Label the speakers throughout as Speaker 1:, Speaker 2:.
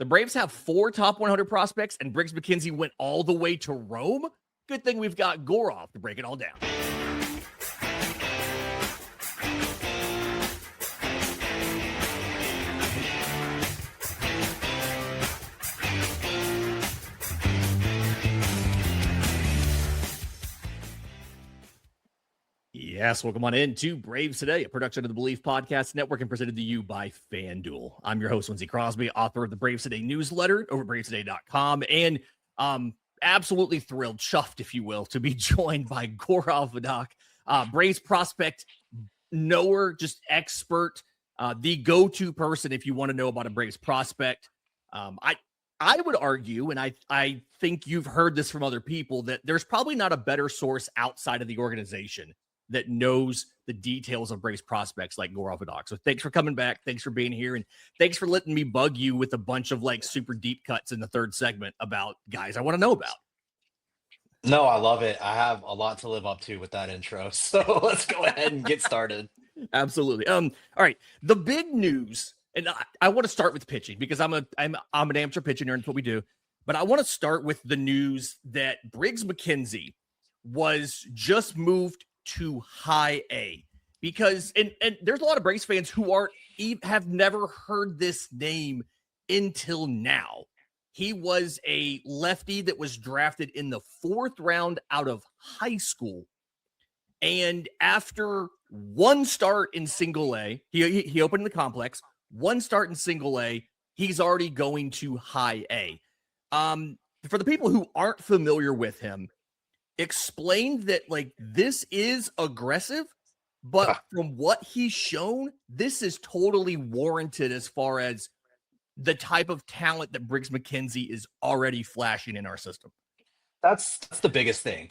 Speaker 1: The Braves have 4 top 100 prospects, and Briggs McKenzie went all the way to Rome. Good thing we've got Gaurav to break it all down. Yes, welcome on in to Braves Today, a production of the Belief Podcast Network and presented to you by FanDuel. I'm your host, Lindsay Crosby, author of the Braves Today newsletter over at bravestoday.com, and absolutely thrilled, chuffed, if you will, to be joined by Gaurav Vedak, Braves prospect, knower, just expert, the go-to person if you want to know about a Braves prospect. I would argue, and I think you've heard this from other people, that there's probably not a better source outside of the organization that knows the details of Braves prospects like Gaurav Vedak. So thanks for coming back. Thanks for being here. And thanks for letting me bug you with a bunch of like super deep cuts in the third segment about guys I want to know about.
Speaker 2: No, I love it. I have a lot to live up to with that intro. So let's go ahead and get started.
Speaker 1: Absolutely. All right. The big news, and I want to start with pitching because I'm an amateur pitching nerd. That's what we do. But I want to start with the news that Briggs McKenzie was just moved to high A, because and there's a lot of Braves fans who have never heard this name until now. He was a lefty that was drafted in the 4th round out of high school, and after one start in single A, he opened in the complex. One start in single A, he's already going to high A. For the people who aren't familiar with him, explained that like this is aggressive, but from what he's shown, this is totally warranted as far as the type of talent that Briggs McKenzie is already flashing in our system.
Speaker 2: That's the biggest thing.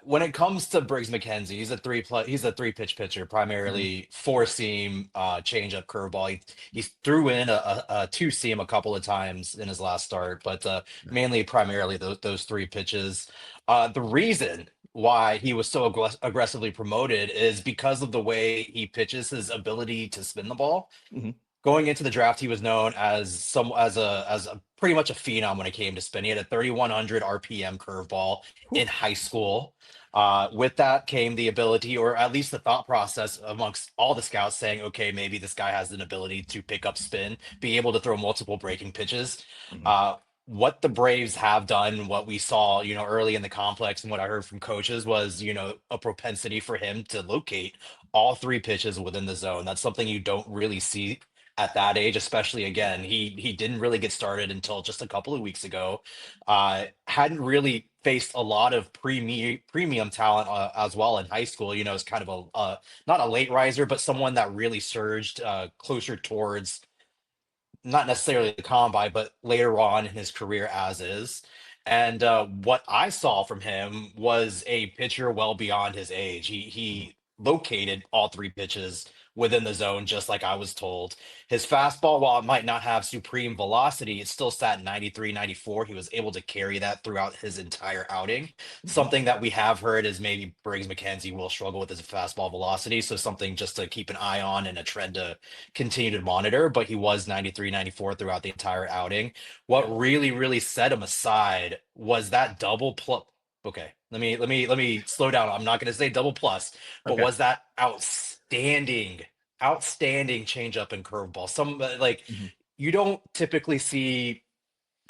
Speaker 2: When it comes to Briggs McKenzie, he's a 3-pitch pitcher, primarily 4-seam, changeup, curveball. He threw in a 2-seam a couple of times in his last start, but primarily those 3 pitches. The reason why he was so aggressively promoted is because of the way he pitches, his ability to spin the ball.
Speaker 1: Mm-hmm.
Speaker 2: Going into the draft, he was known as a pretty much a phenom when it came to spin. He had a 3,100 RPM curveball in high school. With that came the ability, or at least the thought process amongst all the scouts, saying, okay, maybe this guy has an ability to pick up spin, be able to throw multiple breaking pitches.
Speaker 1: Mm-hmm.
Speaker 2: What the Braves have done, what we saw, early in the complex, and what I heard from coaches was, a propensity for him to locate all 3 pitches within the zone. That's something you don't really see at that age, especially again, he didn't really get started until just a couple of weeks ago. Hadn't really faced a lot of premium talent as well in high school. It's kind of not a late riser, but someone that really surged closer towards not necessarily the combine, but later on in his career as is. And what I saw from him was a pitcher well beyond his age. He located all 3 pitches within the zone, just like I was told. His fastball, while it might not have supreme velocity, it still sat 93, 94. He was able to carry that throughout his entire outing. Something that we have heard is maybe Briggs McKenzie will struggle with his fastball velocity. So something just to keep an eye on and a trend to continue to monitor. But he was 93, 94 throughout the entire outing. What really, really set him aside was that double plus. Okay, let me slow down. I'm not going to say double plus, but was that outstanding changeup and curveball. You don't typically see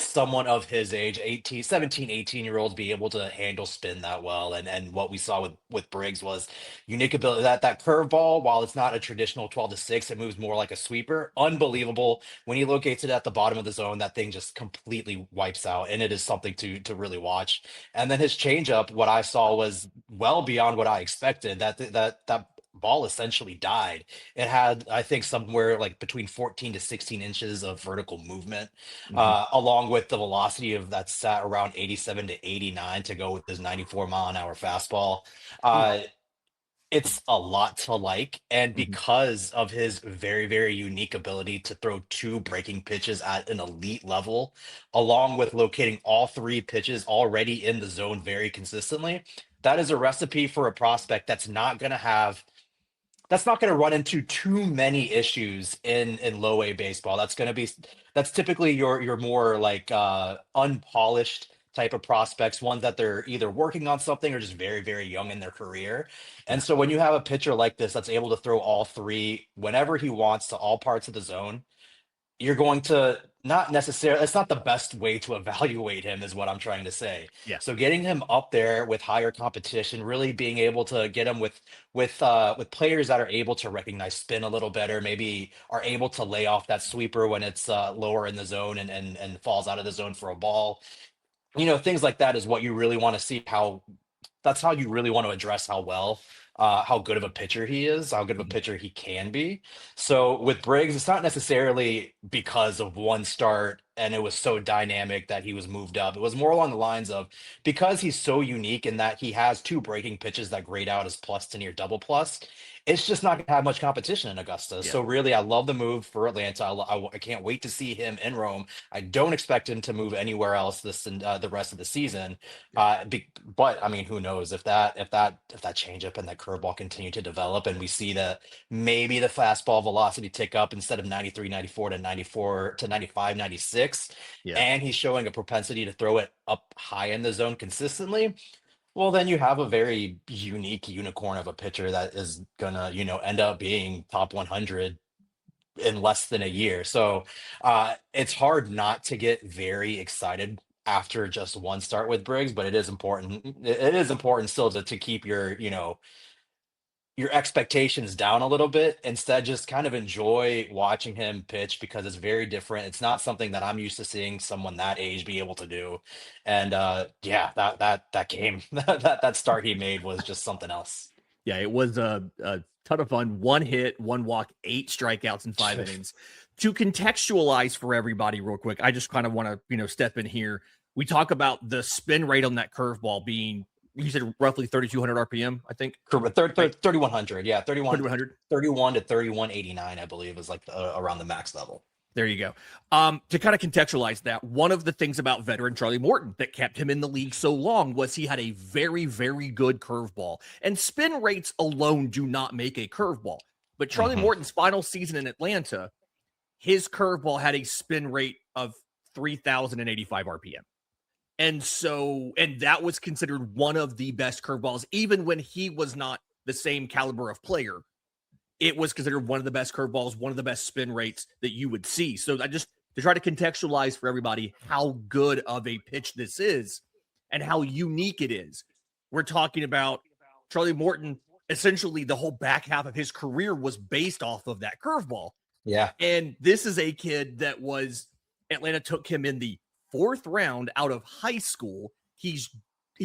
Speaker 2: someone of his age, 17, 18-year-olds, be able to handle spin that well. And what we saw with Briggs was unique ability. That curveball, while it's not a traditional 12-6, it moves more like a sweeper. Unbelievable. When he locates it at the bottom of the zone, that thing just completely wipes out, and it is something to really watch. And then his changeup, what I saw was well beyond what I expected. That ball essentially died. It had, I think, somewhere like between 14 to 16 inches of vertical movement, along with the velocity of that sat around 87 to 89 to go with his 94-mile-an-hour fastball. It's a lot to like. And because of his very, very unique ability to throw 2 breaking pitches at an elite level, along with locating all 3 pitches already in the zone very consistently, that is a recipe for a prospect that's not going to have that's not going to run into too many issues in low A baseball. That's typically your more like unpolished type of prospects, ones that they're either working on something or just very, very young in their career.
Speaker 1: Yeah.
Speaker 2: And so when you have a pitcher like this that's able to throw all three whenever he wants to all parts of the zone, you're going to not necessarily, it's not the best way to evaluate him is what I'm trying to say.
Speaker 1: Yeah.
Speaker 2: So getting him up there with higher competition, really being able to get him with players that are able to recognize spin a little better, maybe are able to lay off that sweeper when it's lower in the zone and falls out of the zone for a ball. Things like that is what you really want to see, how that's how you really want to address how good of a pitcher he is, how good of a
Speaker 1: Mhm.
Speaker 2: pitcher he can be. So with Briggs, it's not necessarily because of one start and it was so dynamic that he was moved up. It was more along the lines of because he's so unique in that he has two breaking pitches that grade out as plus to near double plus. It's just not going to have much competition in Augusta.
Speaker 1: Yeah.
Speaker 2: So really, I love the move for Atlanta. I can't wait to see him in Rome. I don't expect him to move anywhere else the rest of the season.
Speaker 1: Yeah.
Speaker 2: But I mean, who knows if that changeup and that curveball continue to develop, and we see that maybe the fastball velocity tick up instead of 93, 94 to 94 to 95, 96,
Speaker 1: Yeah.
Speaker 2: and he's showing a propensity to throw it up high in the zone consistently. Well, then you have a very unique unicorn of a pitcher that is gonna, end up being top 100 in less than a year. So it's hard not to get very excited after just one start with Briggs, but it is important. It is important still to keep your expectations down a little bit. Instead, just kind of enjoy watching him pitch because it's very different. It's not something that I'm used to seeing someone that age be able to do. And yeah, that game, that start he made was just something else.
Speaker 1: Yeah, it was a ton of fun. One hit, one walk, 8 strikeouts in 5 innings. To contextualize for everybody real quick, I just kind of want to, step in here. We talk about the spin rate on that curveball being, you said roughly 3,200 RPM, I think.
Speaker 2: Correct. 3,100. Yeah,
Speaker 1: 3,100.
Speaker 2: 31 to 3189, I believe, is like around the max level.
Speaker 1: There you go. To kind of contextualize that, one of the things about veteran Charlie Morton that kept him in the league so long was he had a very, very good curveball. And spin rates alone do not make a curveball. But Charlie Morton's final season in Atlanta, his curveball had a spin rate of 3,085 RPM. And that was considered one of the best curveballs, even when he was not the same caliber of player. It was considered one of the best curveballs, one of the best spin rates that you would see. So I just to try to contextualize for everybody how good of a pitch this is and how unique it is. We're talking about Charlie Morton. Essentially, the whole back half of his career was based off of that curveball.
Speaker 2: Yeah.
Speaker 1: And this is a kid that Atlanta took him in the 4th round out of high school. He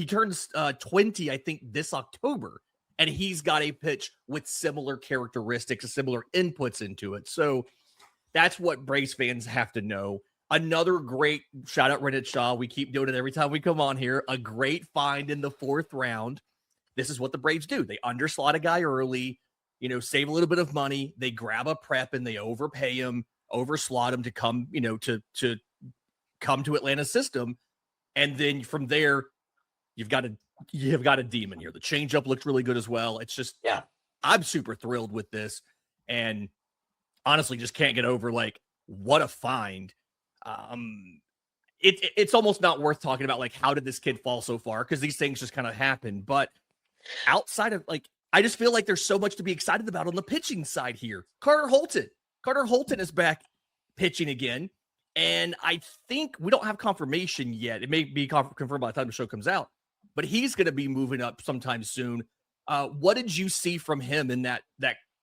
Speaker 1: turns 20, I think, this October. And he's got a pitch with similar characteristics, similar inputs into it. So that's what Braves fans have to know. Another great shout out, Reddit Shaw. We keep doing it every time we come on here. A great find in the 4th round. This is what the Braves do. They underslot a guy early, save a little bit of money. They grab a prep and they overpay him, overslot him to come, to come to Atlanta's system. And then from there, you've got a demon here. The changeup looked really good as well. It's just,
Speaker 2: Yeah.
Speaker 1: I'm super thrilled with this, and honestly, just can't get over what a find. It's almost not worth talking about how did this kid fall so far, because these things just kind of happen. But outside of I just feel like there's so much to be excited about on the pitching side here. Carter Holton is back pitching again. And I think we don't have confirmation yet. It may be confirmed by the time the show comes out, but he's going to be moving up sometime soon. What did you see from him in that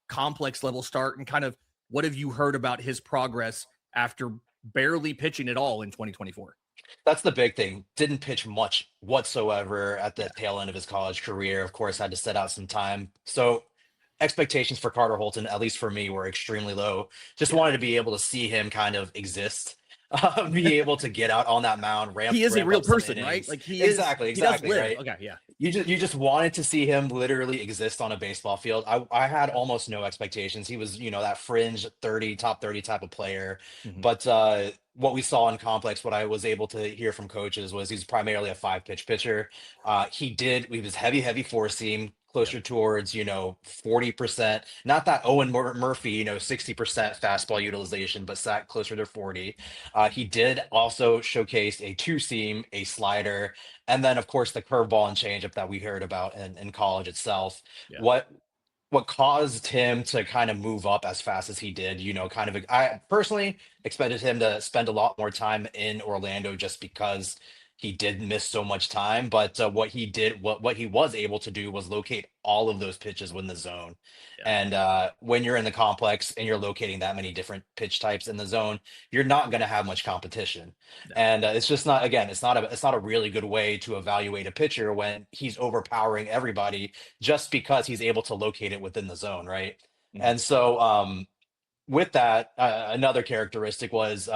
Speaker 1: complex level start, and kind of what have you heard about his progress after barely pitching at all in 2024?
Speaker 2: That's the big thing. Didn't pitch much whatsoever at the tail end of his college career. Of course, had to set out some time. So expectations for Carter Holton, at least for me, were extremely low. Just wanted to be able to see him kind of exist, be able to get out on that mound,
Speaker 1: He is a
Speaker 2: ramp
Speaker 1: real
Speaker 2: up some
Speaker 1: person, right?
Speaker 2: innings.
Speaker 1: He
Speaker 2: Exactly,
Speaker 1: does live.
Speaker 2: right?
Speaker 1: Okay, yeah.
Speaker 2: You just wanted to see him literally exist on a baseball field. I had almost no expectations. He was, that fringe top 30 type of player.
Speaker 1: Mhm.
Speaker 2: But what we saw in complex, what I was able to hear from coaches was he's primarily a 5-pitch pitcher. He was heavy four seam,
Speaker 1: Yeah.
Speaker 2: closer towards, 40%. Not that Owen Murphy, 60% fastball utilization, but sat closer to 40. He did also showcase a two seam, a slider, and then, of course, the curveball and changeup that we heard about in college itself.
Speaker 1: Yeah.
Speaker 2: What caused him to kind of move up as fast as he did, I personally expected him to spend a lot more time in Orlando just because he did miss so much time. But what he was able to do was locate all of those pitches within the zone.
Speaker 1: Yeah.
Speaker 2: And when you're in the complex and you're locating that many different pitch types in the zone, you're not going to have much competition.
Speaker 1: No.
Speaker 2: And it's just not, again, it's not a really good way to evaluate a pitcher when he's overpowering everybody just because he's able to locate it within the zone, right?
Speaker 1: Mhm.
Speaker 2: And so, with that, another characteristic was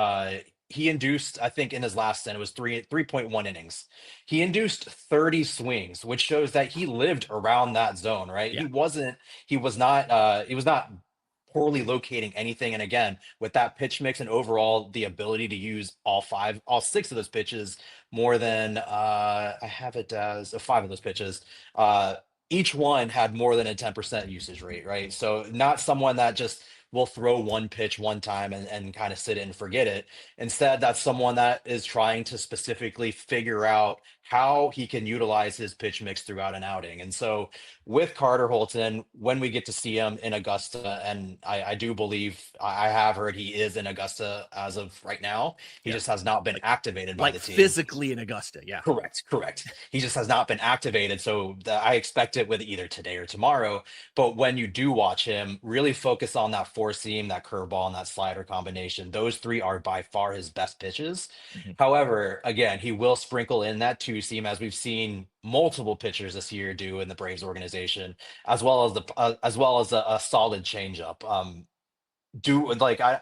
Speaker 2: he induced, I think, in his last stint, it was 3.1 innings. He induced 30 swings, which shows that he lived around that zone, right?
Speaker 1: Yeah.
Speaker 2: He was not poorly locating anything. And again, with that pitch mix and overall the ability to use all six of those pitches more than I have it as five of those pitches. Each one had more than a 10% usage rate, right? So not someone that just will throw one pitch one time and kind of sit it and forget it. Instead, that's someone that is trying to specifically figure out how he can utilize his pitch mix throughout an outing. And so with Carter Holton, when we get to see him in Augusta, and I do believe I have heard he is in Augusta as of right now, he
Speaker 1: Yeah.
Speaker 2: just has not been
Speaker 1: Like
Speaker 2: activated by
Speaker 1: like
Speaker 2: the team.
Speaker 1: physically in Augusta. Yeah.
Speaker 2: Correct, correct. He just has not been activated. So I expect it with either today or tomorrow. But when you do watch him, really focus on that four seam, that curveball, and that slider combination. Those three are by far his best pitches.
Speaker 1: Mhm.
Speaker 2: However, again, he will sprinkle in that two seam, as we've seen multiple pitchers this year do in the Braves organization, as well as a solid changeup. Do like I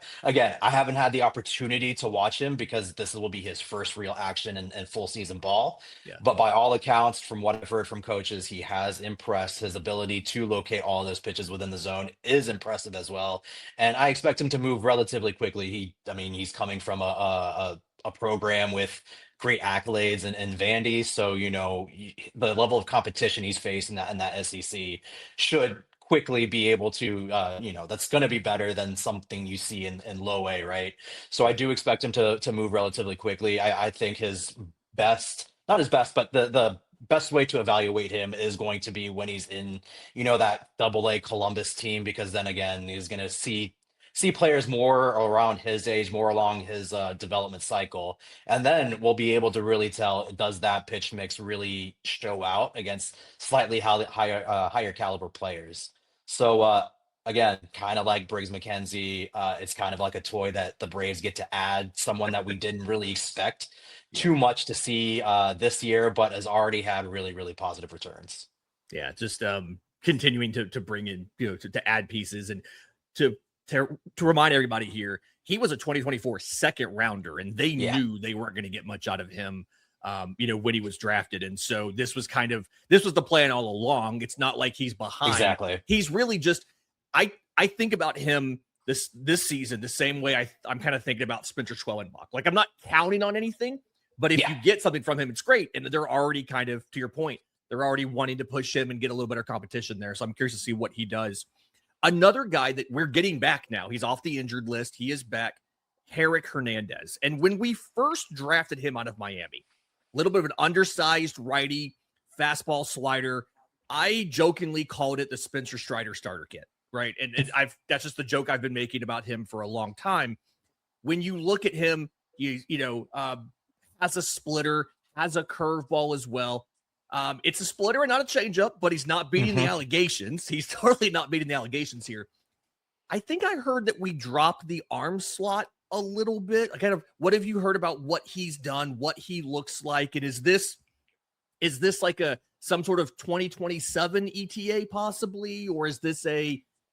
Speaker 2: haven't had the opportunity to watch him because this will be his first real action and full season ball,
Speaker 1: Yeah.
Speaker 2: but by all accounts from what I've heard from coaches, he has impressed. His ability to locate all of those pitches within the zone is impressive as well, and I expect him to move relatively quickly. He's coming from a program with great accolades and Vandy, so the level of competition he's faced in that SEC should quickly be able to that's going to be better than something you see in low A, right? So I
Speaker 1: Yeah.
Speaker 2: do expect him to move relatively quickly. I think his best, not his best, but the best way to evaluate him is going to be when he's in that double A Columbus team, because then again he's going to see players more around his age, more along his development cycle, and then we'll be able to really tell, does that pitch mix really show out against slightly higher caliber players. So again, kind of like Briggs McKenzie, it's kind of like a toy that the Braves get to add, someone that we didn't really expect
Speaker 1: Yeah.
Speaker 2: too much to see this year, but has already had really, really positive returns.
Speaker 1: Yeah. Just continuing to bring in, to add pieces and to to remind everybody here, he was a 2024 second rounder, and they
Speaker 2: Yeah,
Speaker 1: knew they weren't going to get much out of him. When he was drafted. And so this was the plan all along. It's not like he's behind.
Speaker 2: exactly.
Speaker 1: He's really just, I think about him this season the same way I'm kind of thinking about Spencer Schwellenbach. Like, I'm not counting on anything, but if
Speaker 2: Yeah.
Speaker 1: you get something from him, it's great. And they're already kind of, to your point, they're already wanting to push him and get a little better competition there. So I'm curious to see what he does. Another guy that we're getting back now, he's off the injured list. He is back, Herick Hernandez. And when we first drafted him out of Miami, a little bit of an undersized righty, fastball slider. I jokingly called it the Spencer Strider starter kit, right? And that's just the joke I've been making about him for a long time. When you look at him, he has a splitter, has a curveball as well. It's a splitter and not a changeup, but he's not beating the
Speaker 2: Mhm.
Speaker 1: allegations. He's totally not beating the allegations here. I think I heard that we dropped the arm slot a little bit. Kind of, what have you heard about what he's done, what he looks like? And is this like some sort of 2027 ETA possibly, or is this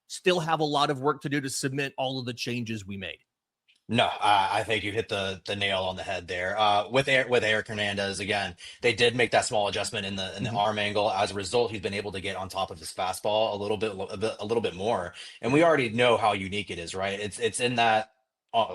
Speaker 1: still have a lot of work to do to submit all of the changes we made?
Speaker 2: No, I think you hit the nail on the head there. With Eric Hernandez, again, they did make that small adjustment in the
Speaker 1: Mhm.
Speaker 2: arm angle. As a result, he's been able to get on top of his fastball a little bit more. And we already know how unique it is, right? It's in that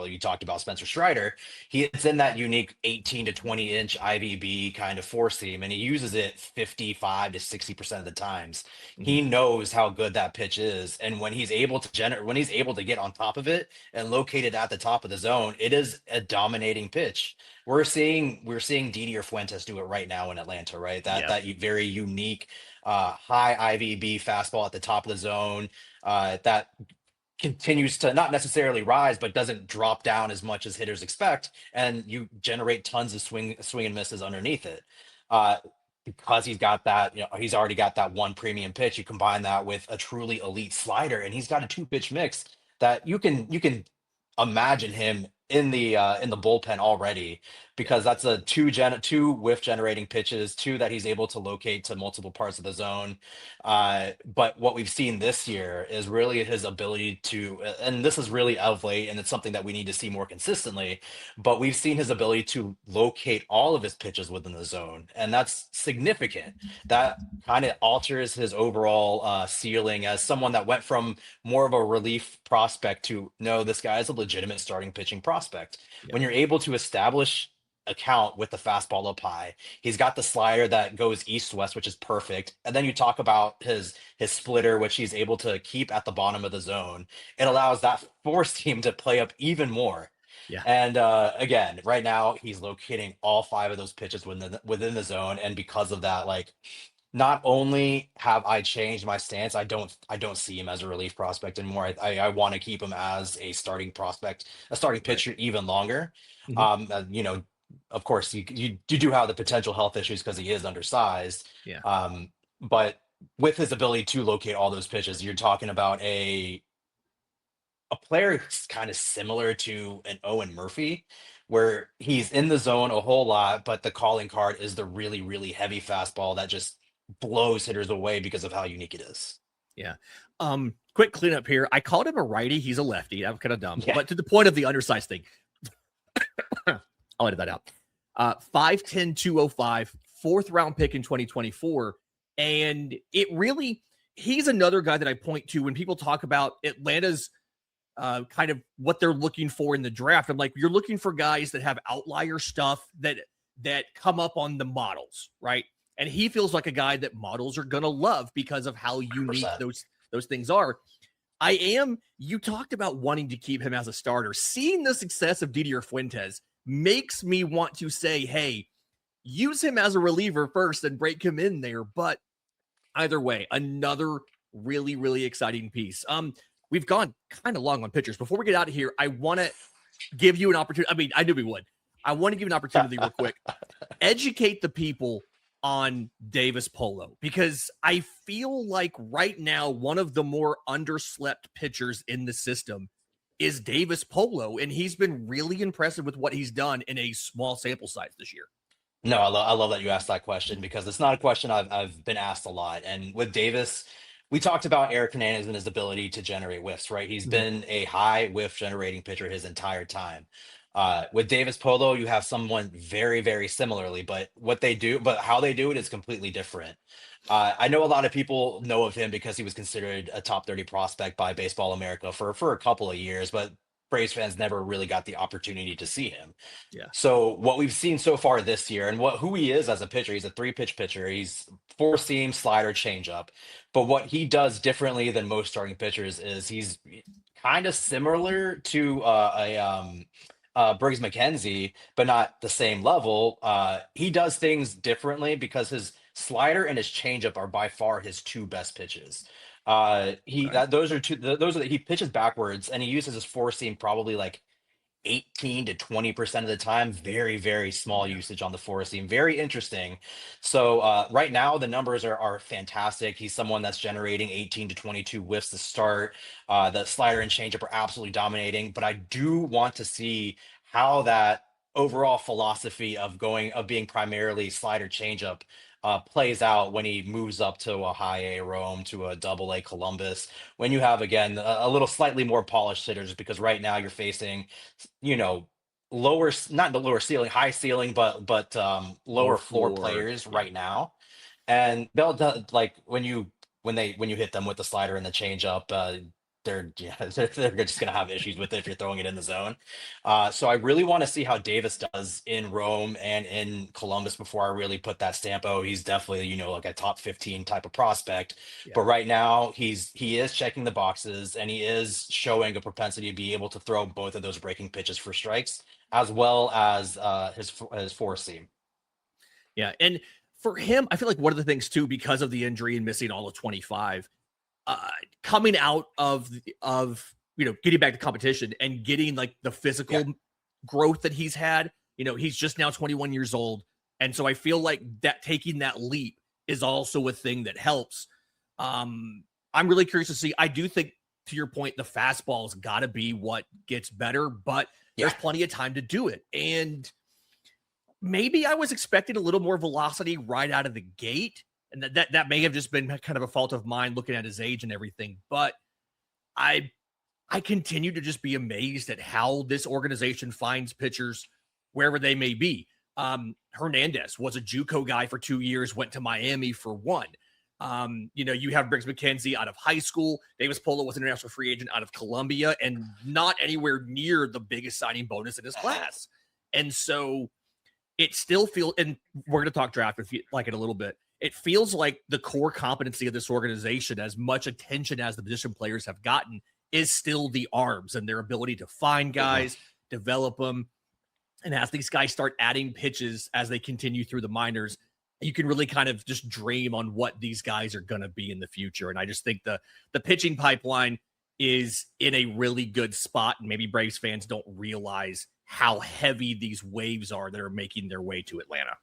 Speaker 2: you talked about Spencer Strider. It's in that unique 18 to 20-inch IVB kind of four seam, and he uses it 55 to 60% of the times.
Speaker 1: Mhm.
Speaker 2: He knows how good that pitch is, and when he's able to when he's able to get on top of it and locate it at the top of the zone, it is a dominating pitch. We're seeing Didi or Fuentes do it right now in Atlanta, right? That
Speaker 1: Yeah.
Speaker 2: very unique high IVB fastball at the top of the zone that continues to not necessarily rise, but doesn't drop down as much as hitters expect, and you generate tons of swing and misses underneath it. Uh, because he's got that, he's already got that one premium pitch. You combine that with a truly elite slider, and he's got a two pitch mix that you can imagine him in the bullpen already,
Speaker 1: Yeah.
Speaker 2: because that's a two whiff generating pitches, two that he's able to locate to multiple parts of the zone. But what we've seen this year is really his ability to, and this is really of late, and it's something that we need to see more consistently, but we've seen his ability to locate all of his pitches within the zone. And that's significant. That kind of alters his overall ceiling as someone that went from more of a relief prospect to, no, this guy is a legitimate starting pitching prospect.
Speaker 1: Yeah.
Speaker 2: When you're able to establish account with the fastball up high, he's got the slider that goes east west, which is perfect. And then you talk about his splitter, which he's able to keep at the bottom of the zone. It allows that force team to play up even more.
Speaker 1: Yeah.
Speaker 2: And again, right now he's locating all five of those pitches within the zone, and because of that, like, not only have I changed my stance, I don't see him as a relief prospect anymore. I want to keep him as a starting prospect, a starting
Speaker 1: Right.
Speaker 2: pitcher even longer.
Speaker 1: Mhm.
Speaker 2: Of course, you do have the potential health issues because he is undersized.
Speaker 1: Yeah.
Speaker 2: But with his ability to locate all those pitches, you're talking about a player who's kind of similar to an Owen Murphy, where he's in the zone a whole lot, but the calling card is the really, really heavy fastball that just blows hitters away because of how unique it is.
Speaker 1: Yeah. Quick cleanup here. I called him a righty. He's a lefty. That was kind of dumb.
Speaker 2: Yeah.
Speaker 1: But to the point of the undersized thing, I'll edit that out. 5'10", 205, fourth round pick in 2024. And it really, he's another guy that I point to when people talk about Atlanta's kind of what they're looking for in the draft. I'm like, you're looking for guys that have outlier stuff that come up on the models, right? And he feels like a guy that models are gonna love because of how unique
Speaker 2: 100%.
Speaker 1: those things are. You talked about wanting to keep him as a starter. Seeing the success of Didier Fuentes makes me want to say, hey, use him as a reliever first and break him in there. But either way, another really, really exciting piece. We've gone kind of long on pitchers. Before we get out of here, I want to give you an opportunity. I mean, I knew we would. I want to give you an opportunity real quick. Educate the people on Davis Polo, because I feel like right now one of the more underslept pitchers in the system is Davis Polo, and he's been really impressive with what he's done in a small sample size this year.
Speaker 2: No, I love that you asked that question, because it's not a question I've been asked a lot. And with Davis, we talked about Herick Hernandez and his ability to generate whiffs, right? He's
Speaker 1: Mhm.
Speaker 2: been a high whiff generating pitcher his entire time. With Davis Polo, you have someone very, very similarly, but how they do it is completely different. I know a lot of people know of him because he was considered a top 30 prospect by Baseball America for a couple of years, but Braves fans never really got the opportunity to see him.
Speaker 1: Yeah.
Speaker 2: So what we've seen so far this year, and who he is as a pitcher, he's a three pitch pitcher. He's four seam, slider, changeup. But what he does differently than most starting pitchers is he's kind of similar to Briggs McKenzie, but not the same level. He does things differently because his slider and his changeup are by far his two best pitches.
Speaker 1: Okay.
Speaker 2: He pitches backwards, and he uses his four seam probably like 18 to 20% of the time. Very, very small
Speaker 1: Yeah.
Speaker 2: usage on the four seam. Very interesting. So right now the numbers are fantastic. He's someone that's generating 18 to 22 whiffs to start. The slider and changeup are absolutely dominating, but I do want to see how that overall philosophy of being primarily slider changeup plays out when he moves up to a high A Rome, to a double A Columbus, when you have, again, a little slightly more polished hitters, because right now you're facing, you know, not the lower ceiling, high ceiling, but
Speaker 1: Lower
Speaker 2: lower floor
Speaker 1: floor.
Speaker 2: players
Speaker 1: Yeah.
Speaker 2: right now. And like when you hit them with the slider and the changeup, they're yeah, they're just gonna have issues with it if you're throwing it in the zone. So I really want to see how Davis does in Rome and in Columbus before I really put that stamp. Oh, he's definitely, like a top 15 type of prospect.
Speaker 1: Yeah.
Speaker 2: But right now he is checking the boxes and he is showing a propensity to be able to throw both of those breaking pitches for strikes as well as his four seam.
Speaker 1: Yeah. And for him, I feel like one of the things too, because of the injury and missing all of 25, coming out of getting back to competition and getting like the physical growth that he's had, he's just now 21 years old. And so I feel like that taking that leap is also a thing that helps. I'm really curious to see. I do think, to your point, the fastball's got to be what gets better, but there's plenty of time to do it. And maybe I was expecting a little more velocity right out of the gate. And that may have just been kind of a fault of mine looking at his age and everything. But I continue to just be amazed at how this organization finds pitchers wherever they may be. Hernandez was a JUCO guy for 2 years, went to Miami for 1. You have Briggs McKenzie out of high school. Davis Polo was an international free agent out of Columbia and not anywhere near the biggest signing bonus in his class. And so it still feels, and we're going to talk draft if you like it a little bit. It feels like the core competency of this organization, as much attention as the position players have gotten, is still the arms and their ability to find guys, develop them. And as these guys start adding pitches as they continue through the minors, you can really kind of just dream on what these guys are going to be in the future. And I just think the pitching pipeline is in a really good spot. And maybe Braves fans don't realize how heavy these waves are that are making their way to Atlanta.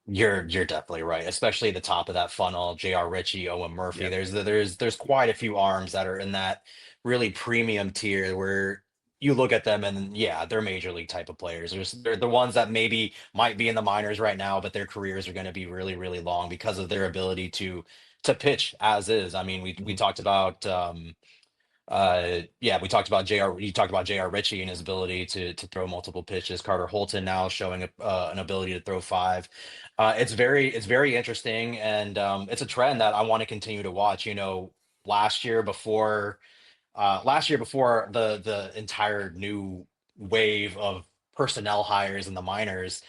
Speaker 2: You're definitely right, especially the top of that funnel. J.R. Ritchie, Owen Murphy.
Speaker 1: Yep.
Speaker 2: There's quite a few arms that are in that really premium tier where you look at them and they're major league type of players. They're the ones that maybe might be in the minors right now, but their careers are going to be really, really long because of their ability to pitch as is. I mean, we talked about we talked about JR. You talked about JR Ritchie and his ability to throw multiple pitches. Carter Holton now showing an ability to throw 5. It's very interesting, and it's a trend that I want to continue to watch. Last year before the entire new wave of personnel hires in the minors,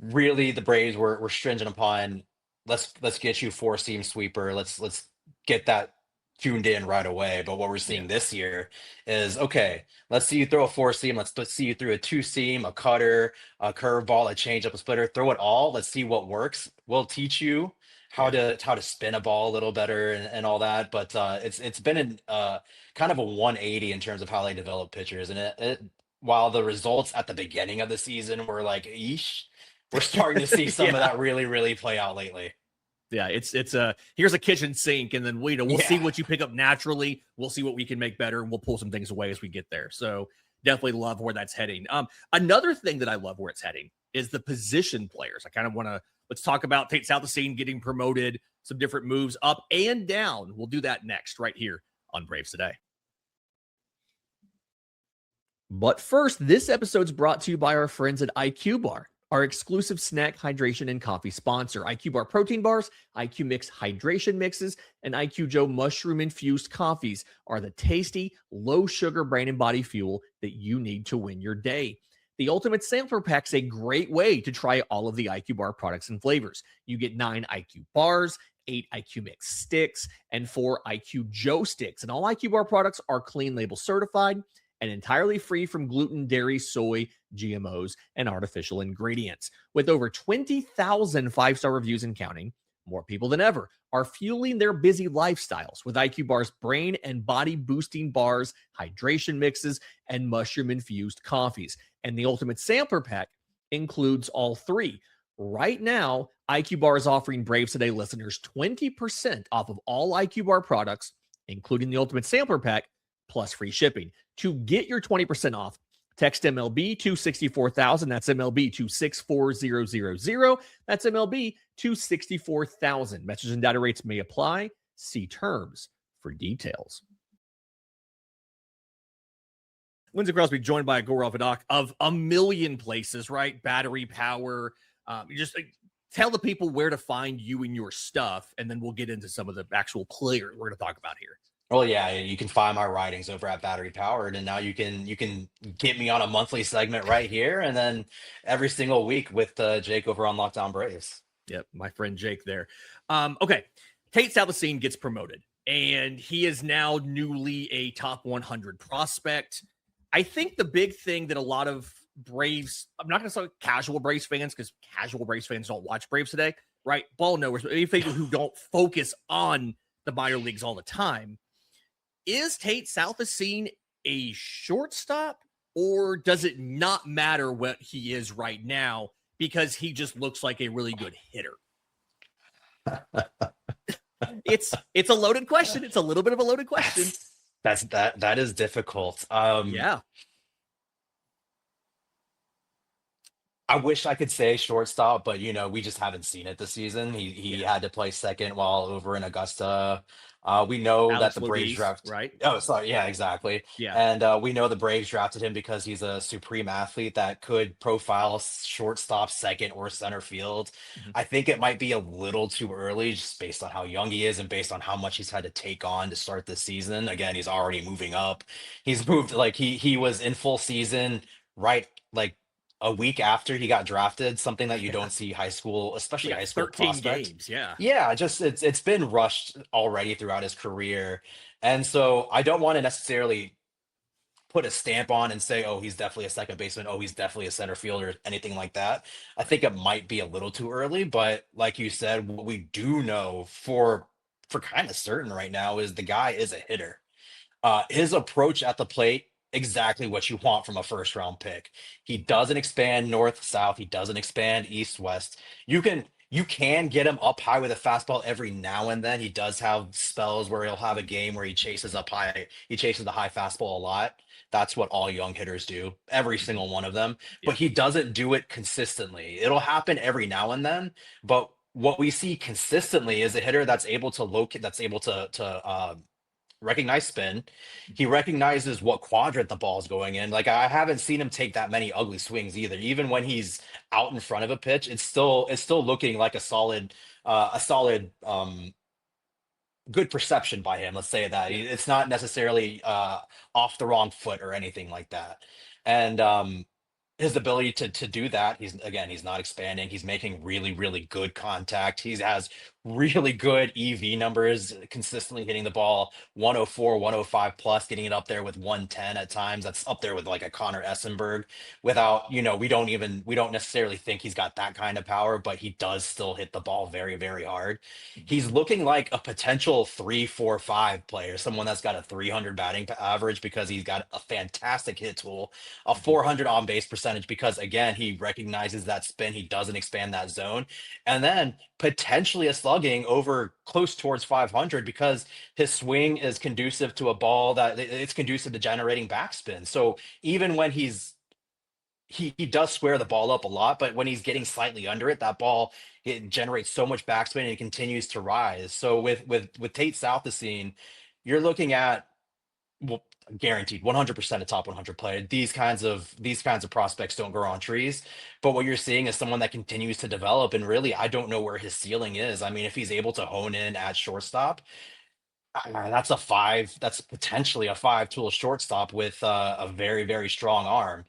Speaker 2: really the Braves were stringent upon let's get you 4-seam sweeper. Let's get that tuned in right away. But what we're seeing this year is, okay, let's see you throw a 4-seam. Let's see you through a 2-seam, a cutter, a curveball, a changeup, a splitter. Throw it all. Let's see what works. We'll teach you how to spin a ball a little better and all that. But it's been kind of a 180 in terms of how they develop pitchers. And while the results at the beginning of the season were like, eesh, we're starting to see some of that really, really play out lately.
Speaker 1: Yeah, it's here's a kitchen sink, and then we'll see what you pick up naturally. We'll see what we can make better, and we'll pull some things away as we get there. So definitely love where that's heading. Another thing that I love where it's heading is the position players. I kind of want to let's talk about Tate Southisene getting promoted, some different moves up and down. We'll do that next right here on Braves Today. But first, this episode's brought to you by our friends at IQ Bar, our exclusive snack, hydration, and coffee sponsor. IQ Bar protein bars, IQ Mix hydration mixes, and IQ Joe mushroom-infused coffees are the tasty, low-sugar brain and body fuel that you need to win your day. The Ultimate Sampler Pack's a great way to try all of the IQ Bar products and flavors. You get 9 IQ bars, 8 IQ Mix sticks, and 4 IQ Joe sticks. And all IQ Bar products are clean label certified and entirely free from gluten, dairy, soy, GMOs, and artificial ingredients. With over 20,000 5-star reviews and counting, more people than ever are fueling their busy lifestyles with IQ Bar's brain and body boosting bars, hydration mixes, and mushroom-infused coffees. And the Ultimate Sampler Pack includes all 3. Right now, IQ Bar is offering Braves Today listeners 20% off of all IQ Bar products, including the Ultimate Sampler Pack, plus free shipping. To get your 20% off, text MLB to 64,000. That's MLB to 64000. That's MLB to 64,000. Message and data rates may apply. See terms for details. Lindsay Crosby joined by Gaurav Vedak of a million places, right? Battery Power. Just tell the people where to find you and your stuff, and then we'll get into some of the actual players we're going to talk about here.
Speaker 2: Well, yeah, you can find my writings over at Battery Powered, and now you can get me on a monthly segment right here, and then every single week with Jake over on Lockdown Braves.
Speaker 1: Yep, my friend Jake there. Okay, Tate Southisene gets promoted, and he is now newly a top 100 prospect. I think the big thing that a lot of Braves, I'm not going to say casual Braves fans, because casual Braves fans don't watch Braves today, right? Ball knowers, but any people who don't focus on the minor leagues all the time, is Tate Southisene a shortstop, or does it not matter what he is right now because he just looks like a really good hitter? It's a loaded question. It's a little bit of a loaded question.
Speaker 2: That is difficult.
Speaker 1: Yeah.
Speaker 2: I wish I could say shortstop, but we just haven't seen it this season. He
Speaker 1: Yeah.
Speaker 2: had to play second while over in Augusta. We know that
Speaker 1: Alex
Speaker 2: the Braves
Speaker 1: Lodiz,
Speaker 2: draft.
Speaker 1: right?
Speaker 2: Oh, sorry. Yeah, exactly.
Speaker 1: Yeah.
Speaker 2: And we know the Braves drafted him because he's a supreme athlete that could profile shortstop, second, or center field.
Speaker 1: Mhm.
Speaker 2: I think it might be a little too early, just based on how young he is and based on how much he's had to take on to start this season. Again, he's already moving up. He's moved like he was in full season right like a week after he got drafted, something that you
Speaker 1: Yeah.
Speaker 2: don't see high school, especially
Speaker 1: Yeah.
Speaker 2: high school
Speaker 1: 13
Speaker 2: prospects.
Speaker 1: games. Yeah.
Speaker 2: Yeah, just it's been rushed already throughout his career. And so I don't want to necessarily put a stamp on and say, oh, he's definitely a second baseman, oh, he's definitely a center fielder, anything like that. I think it might be a little too early, but like you said, what we do know for kind of certain right now is the guy is a hitter. His approach at the plate, exactly what you want from a first round pick. He doesn't expand north south. He doesn't expand east west. You can get him up high with a fastball every now and then. He does have spells where he'll have a game where he chases up high. He chases the high fastball a lot. That's what all young hitters do, every
Speaker 1: Mhm.
Speaker 2: single one of them. But
Speaker 1: Yeah.
Speaker 2: he doesn't do it consistently. It'll happen every now and then, but what we see consistently is a hitter that's able to locate, that's able to recognize spin. He recognizes what quadrant the ball's going in. Like I haven't seen him take that many ugly swings either. Even when he's out in front of a pitch, it's still looking like a solid good perception by him. Let's say that
Speaker 1: Yeah.
Speaker 2: it's not necessarily off the wrong foot or anything like that. And his ability to do that, he's not expanding. He's making really really good contact. He has really good EV numbers, consistently hitting the ball 104, 105 plus, getting it up there with 110 at times. That's up there with like a Connor Essenberg. Without, we don't necessarily think he's got that kind of power, but he does still hit the ball very very hard.
Speaker 1: Mhm.
Speaker 2: He's looking like a potential 3 4 5 player, someone that's got a 300 batting average because he's got a fantastic hit tool, a
Speaker 1: Mhm.
Speaker 2: 400 on base percentage because again he recognizes that spin, he doesn't expand that zone, and then potentially a slugging over close towards 500 because his swing is conducive to a ball that it's conducive to generating backspin. So even when he does square the ball up a lot, but when he's getting slightly under it, that ball, it generates so much backspin and it continues to rise. So with Tate Southisene, you're looking at, well, guaranteed 100% a top 100 player. These kinds of prospects don't grow on trees, but what you're seeing is someone that continues to develop. And really, I don't know where his ceiling is. I mean, if he's able to hone in at shortstop, that's a five. That's potentially a five-tool shortstop with a very, very strong arm.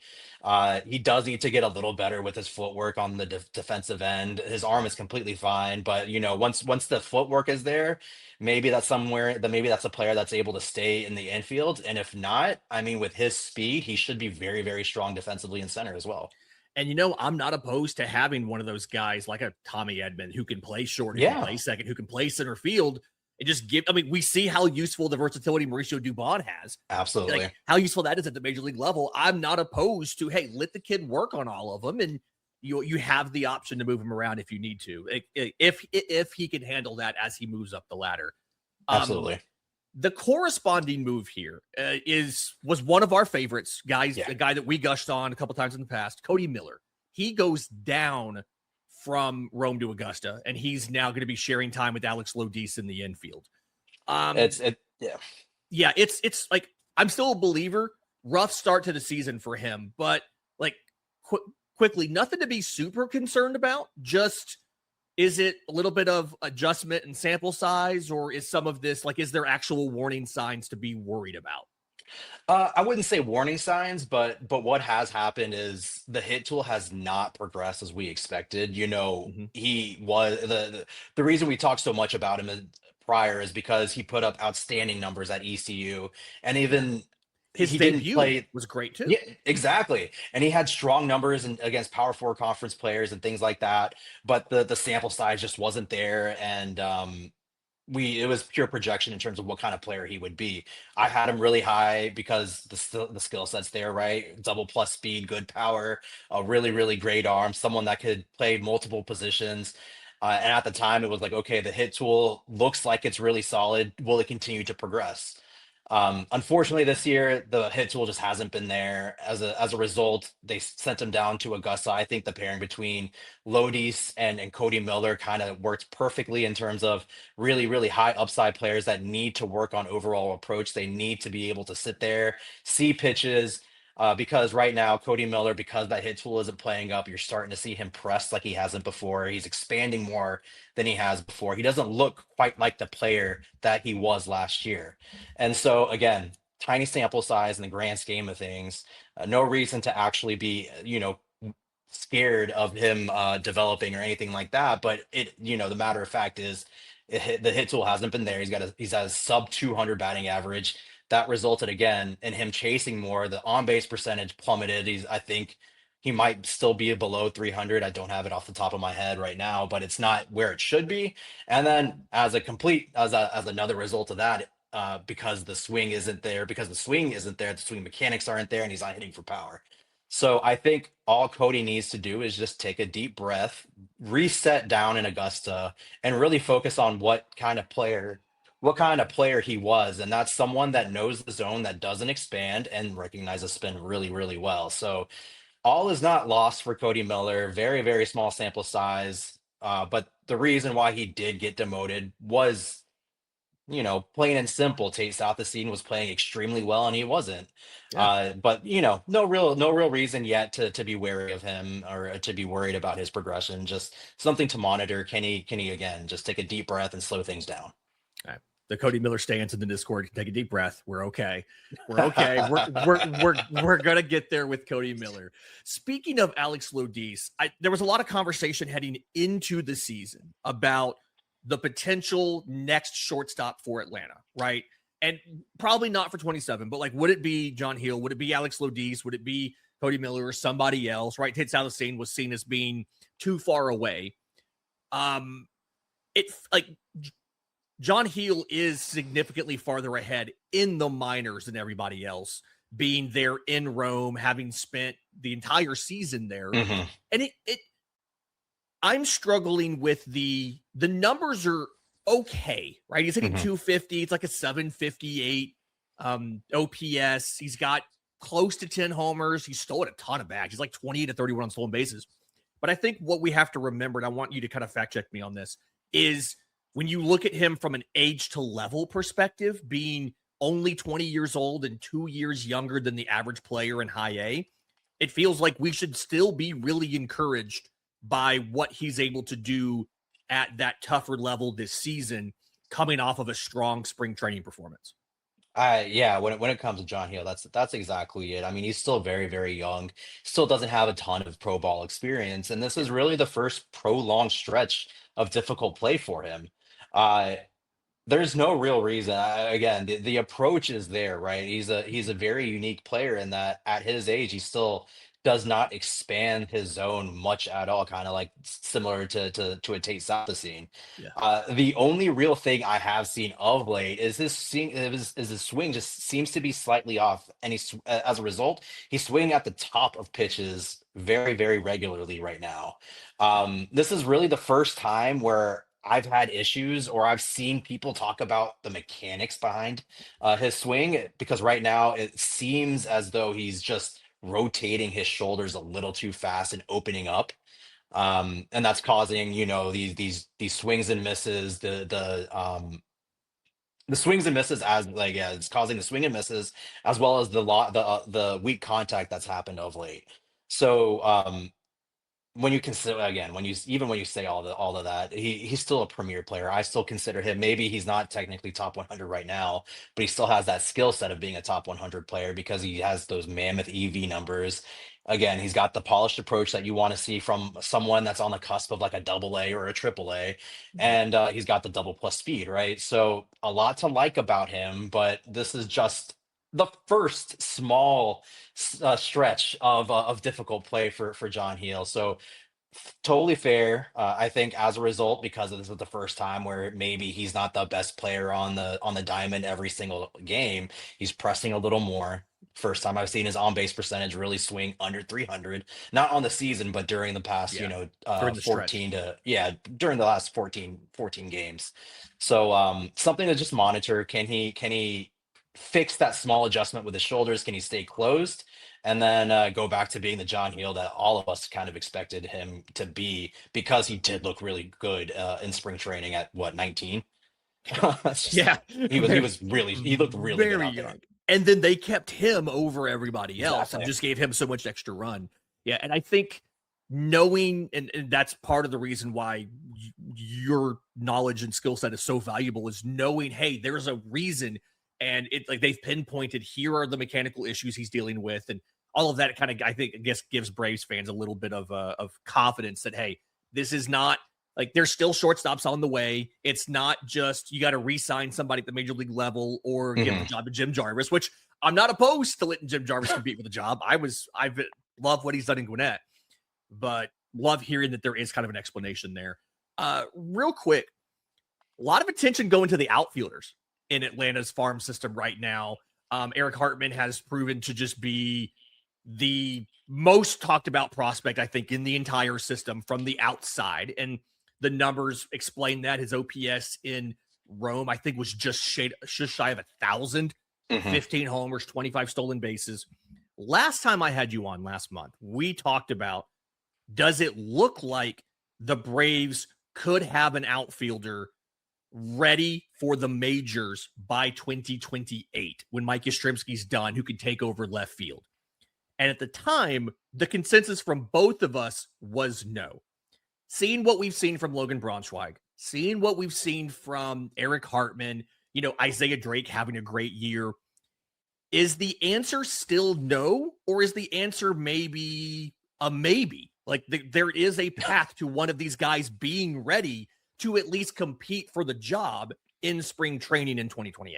Speaker 2: He does need to get a little better with his footwork on the defensive end. His arm is completely fine, but once the footwork is there, maybe that's a player that's able to stay in the infield. And if not, I mean, with his speed, he should be very, very strong defensively in center as well.
Speaker 1: And I'm not opposed to having one of those guys like a Tommy Edman who can play short, who can
Speaker 2: Yeah,
Speaker 1: play second, who can play center field, and just give. I mean, we see how useful the versatility Mauricio Dubon has. Like
Speaker 2: absolutely.
Speaker 1: how useful that is at the major league level. I'm not opposed to, hey, let the kid work on all of them, and you have the option to move him around if you need to, if he can handle that as he moves up the ladder. Um,
Speaker 2: Absolutely.
Speaker 1: the corresponding move here was one of our favorites, guys,
Speaker 2: Yeah.
Speaker 1: a guy that we gushed on a couple times in the past, Cody Miller. He goes down from Rome to Augusta, and he's now going to be sharing time with Alex Lodiz in the infield. Um,
Speaker 2: Yeah.
Speaker 1: yeah, it's like I'm still a believer. Rough start to the season for him, but like quickly, nothing to be super concerned about. Just Is it a little bit of adjustment and sample size, or is some of this like, is there actual warning signs to be worried about?
Speaker 2: I wouldn't say warning signs, but what has happened is the hit tool has not progressed as we expected.
Speaker 1: Mhm.
Speaker 2: He was the reason we talked so much about him prior is because he put up outstanding numbers at ECU, and
Speaker 1: Yeah.
Speaker 2: even
Speaker 1: His
Speaker 2: he didn't
Speaker 1: debut
Speaker 2: play.
Speaker 1: was great too.
Speaker 2: Yeah, exactly. And he had strong numbers against Power Four conference players and things like that, but the sample size just wasn't there, and we it was pure projection in terms of what kind of player he would be. I had him really high because the skill set's there, right? Double plus speed, good power, a really great arm, someone that could play multiple positions. And at the time, it was like, okay, the hit tool looks like it's really solid. Will it continue to progress? Unfortunately, this year the hit tool just hasn't been there. As a result, they sent him down to Augusta. I think the pairing between Lodis and Cody Miller kind of worked perfectly in terms of really high upside players that need to work on overall approach. They need to be able to sit there, see pitches. Because right now, Cody Miller, because that hit tool isn't playing up, you're starting to see him press like he hasn't before. He's expanding more than he has before. He doesn't look quite like the player that he was last year. And so, again, tiny sample size in the grand scheme of things, no reason to actually be, scared of him developing or anything like that. But the matter of fact is, the hit tool hasn't been there. He's at a sub 200 batting average. That resulted again in him chasing more. The on base percentage plummeted. I think he might still be below 300. I don't have it off the top of my head right now, but it's not where it should be. And then as another result of that, because the swing isn't there, the swing mechanics aren't there, and he's not hitting for power. So I think all Cody needs to do is just take a deep breath, reset down in Augusta, and really focus on what kind of player he was. And that's someone that knows the zone, that doesn't expand and recognizes spin really well. So all is not lost for Cody Miller. Very small sample size. But the reason why he did get demoted was, plain and simple. Tate Southisene was playing extremely well, and he wasn't.
Speaker 1: Yeah.
Speaker 2: But no real reason yet to be wary of him or to be worried about his progression. Just something to monitor. Can he again just take a deep breath and slow things down?
Speaker 1: All right. The Cody Miller stance in the Discord. Take a deep breath. We're okay. We're okay. We're gonna get there with Cody Miller. Speaking of Alex Lodis, there was a lot of conversation heading into the season about the potential next shortstop for Atlanta, right? And probably not for 27, but like, would it be John Gil? Would it be Alex Lodis? Would it be Cody Miller or somebody else? Right? Tate Southisene was seen as being too far away. It like John Gil is significantly farther ahead in the minors than everybody else, being there in Rome, having spent the entire season there.
Speaker 2: Mhm.
Speaker 1: And I'm struggling with the numbers are okay, right? He's hitting
Speaker 2: Mhm.
Speaker 1: 250. It's like a 758 OPS. He's got close to 10 homers. He's stolen a ton of bags. He's like 28 to 31 on stolen bases. But I think what we have to remember, and I want you to kind of fact check me on this, is when you look at him from an age to level perspective, being only 20 years old and 2 years younger than the average player in high A, it feels like we should still be really encouraged by what he's able to do at that tougher level this season, coming off of a strong spring training performance.
Speaker 2: Yeah, when it comes to John Hill, that's exactly it. I mean, he's still very young, still doesn't have a ton of pro ball experience, and this
Speaker 1: Yeah.
Speaker 2: is really the first prolonged stretch of difficult play for him. Uh, there's no real reason. Again, the approach is there, right? He's a very unique player in that at his age, he still does not expand his zone much at all, kind of like similar to a Tate Southisene.
Speaker 1: Yeah.
Speaker 2: The only real thing I have seen of late is his swing just seems to be slightly off, and as a result, he's swinging at the top of pitches very regularly right now. This is really the first time where I've had issues or I've seen people talk about the mechanics behind his swing, because right now it seems as though he's just rotating his shoulders a little too fast and opening up. And that's causing, these swings and misses, the swings and misses as like, yeah, it's causing the swing and misses as well as the weak contact that's happened of late. So when you consider, again, when you say all of that, he's still a premier player. I still consider him. Maybe he's not technically top 100 right now, but he still has that skill set of being a top 100 player because he has those mammoth EV numbers. Again, he's got the polished approach that you want to see from someone that's on the cusp of like a double A or a triple A, and he's got the double plus speed, right? So a lot to like about him, but this is just the first small stretch of difficult play for John Heel. So totally fair. I think as a result, because this is the first time where maybe he's not the best player on the diamond every single game, he's pressing a little more. First time I've seen his on base percentage really swing under 300, not on the season, but during the past,
Speaker 1: Yeah, during the stretch.
Speaker 2: 14 to, yeah, during the last 14 games. So something to just monitor. Can he fix that small adjustment with his shoulders? Can he stay closed? And then go back to being the John Heel that all of us kind of expected him to be because he did look really good in spring training at what, 19? That's just,
Speaker 1: Yeah,
Speaker 2: he looked really good
Speaker 1: very
Speaker 2: out there.
Speaker 1: young. And then they kept him over everybody else and
Speaker 2: Exactly.
Speaker 1: just gave him so much extra run. Yeah, and I think knowing, and that's part of the reason why your knowledge and skill set is so valuable, is knowing, hey, there's a reason, and it like they've pinpointed here are the mechanical issues he's dealing with, and all of that kind of, I guess gives Braves fans a little bit of confidence that, hey, this is not like there's still shortstops on the way. It's not just you got to re-sign somebody at the major league level or give the job to Jim Jarvis, which I'm not opposed to letting Jim Jarvis compete for the job. I love what he's done in Gwinnett, but love hearing that there is kind of an explanation there. Real quick, a lot of attention going to the outfielders in Atlanta's farm system right now. Herick Hartman has proven to just be the most talked about prospect, I think, in the entire system from the outside. And the numbers explain that. His OPS in Rome, I think, was just shy of 1,000, 15 homers, 25 stolen bases. Last time I had you on last month, we talked about, does it look like the Braves could have an outfielder ready for the majors by 2028 when Mike Yastrzemski's done, who can take over left field? And at the time, the consensus from both of us was no. Seeing what we've seen from Logan Braunschweig, seeing what we've seen from Herick Hartman, Isaiah Drake having a great year, is the answer still no? Or is the answer maybe a maybe? Like there is a path to one of these guys being ready to at least compete for the job in spring training in 2028.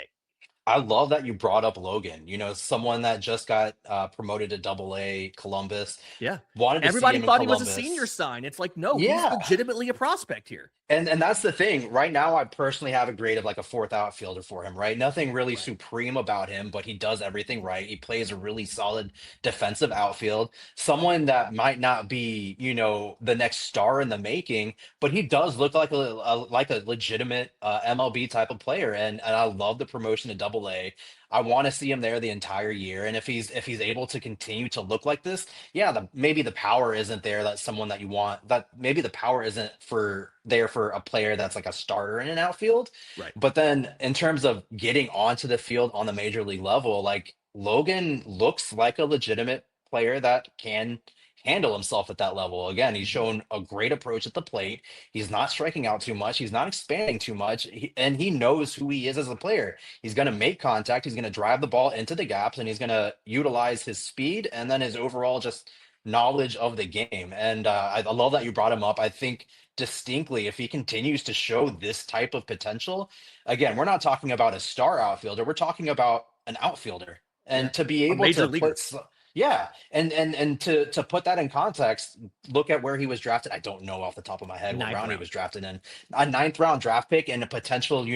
Speaker 2: I love that you brought up Logan, someone that just got promoted to Double A, Columbus.
Speaker 1: Yeah.
Speaker 2: Wanted to see
Speaker 1: Everybody
Speaker 2: him in
Speaker 1: thought he was a senior
Speaker 2: Columbus.
Speaker 1: sign. It's like, no, he's
Speaker 2: Yeah.
Speaker 1: legitimately a prospect here.
Speaker 2: And that's the thing. Right now, I personally have a grade of like a fourth outfielder for him, right? Nothing really
Speaker 1: Right.
Speaker 2: supreme about him, but he does everything right. He plays a really solid defensive outfield. Someone that might not be, the next star in the making, but he does look like a legitimate MLB type of player. And I love the promotion to Double A. I want to see him there the entire year. And if he's able to continue to look like this, yeah, maybe the power isn't there. That's someone that you want. That maybe the power isn't there for a player that's like a starter in an outfield.
Speaker 1: Right.
Speaker 2: But then in terms of getting onto the field on the major league level, like Logan looks like a legitimate player that can handle himself at that level. Again, he's shown a great approach at the plate. He's not striking out too much. He's not expanding too much. And he knows who he is as a player. He's going to make contact. He's going to drive the ball into the gaps, and he's going to utilize his speed and then his overall just knowledge of the game. And I love that you brought him up. I think distinctly, if he continues to show this type of potential, again, we're not talking about a star outfielder. We're talking about an outfielder. And to be
Speaker 1: A
Speaker 2: able
Speaker 1: major
Speaker 2: to
Speaker 1: leaguer.
Speaker 2: yeah, and to put that in context, look at where he was drafted. I don't know off the top of my head what round he was drafted in. A ninth round draft pick and a potential,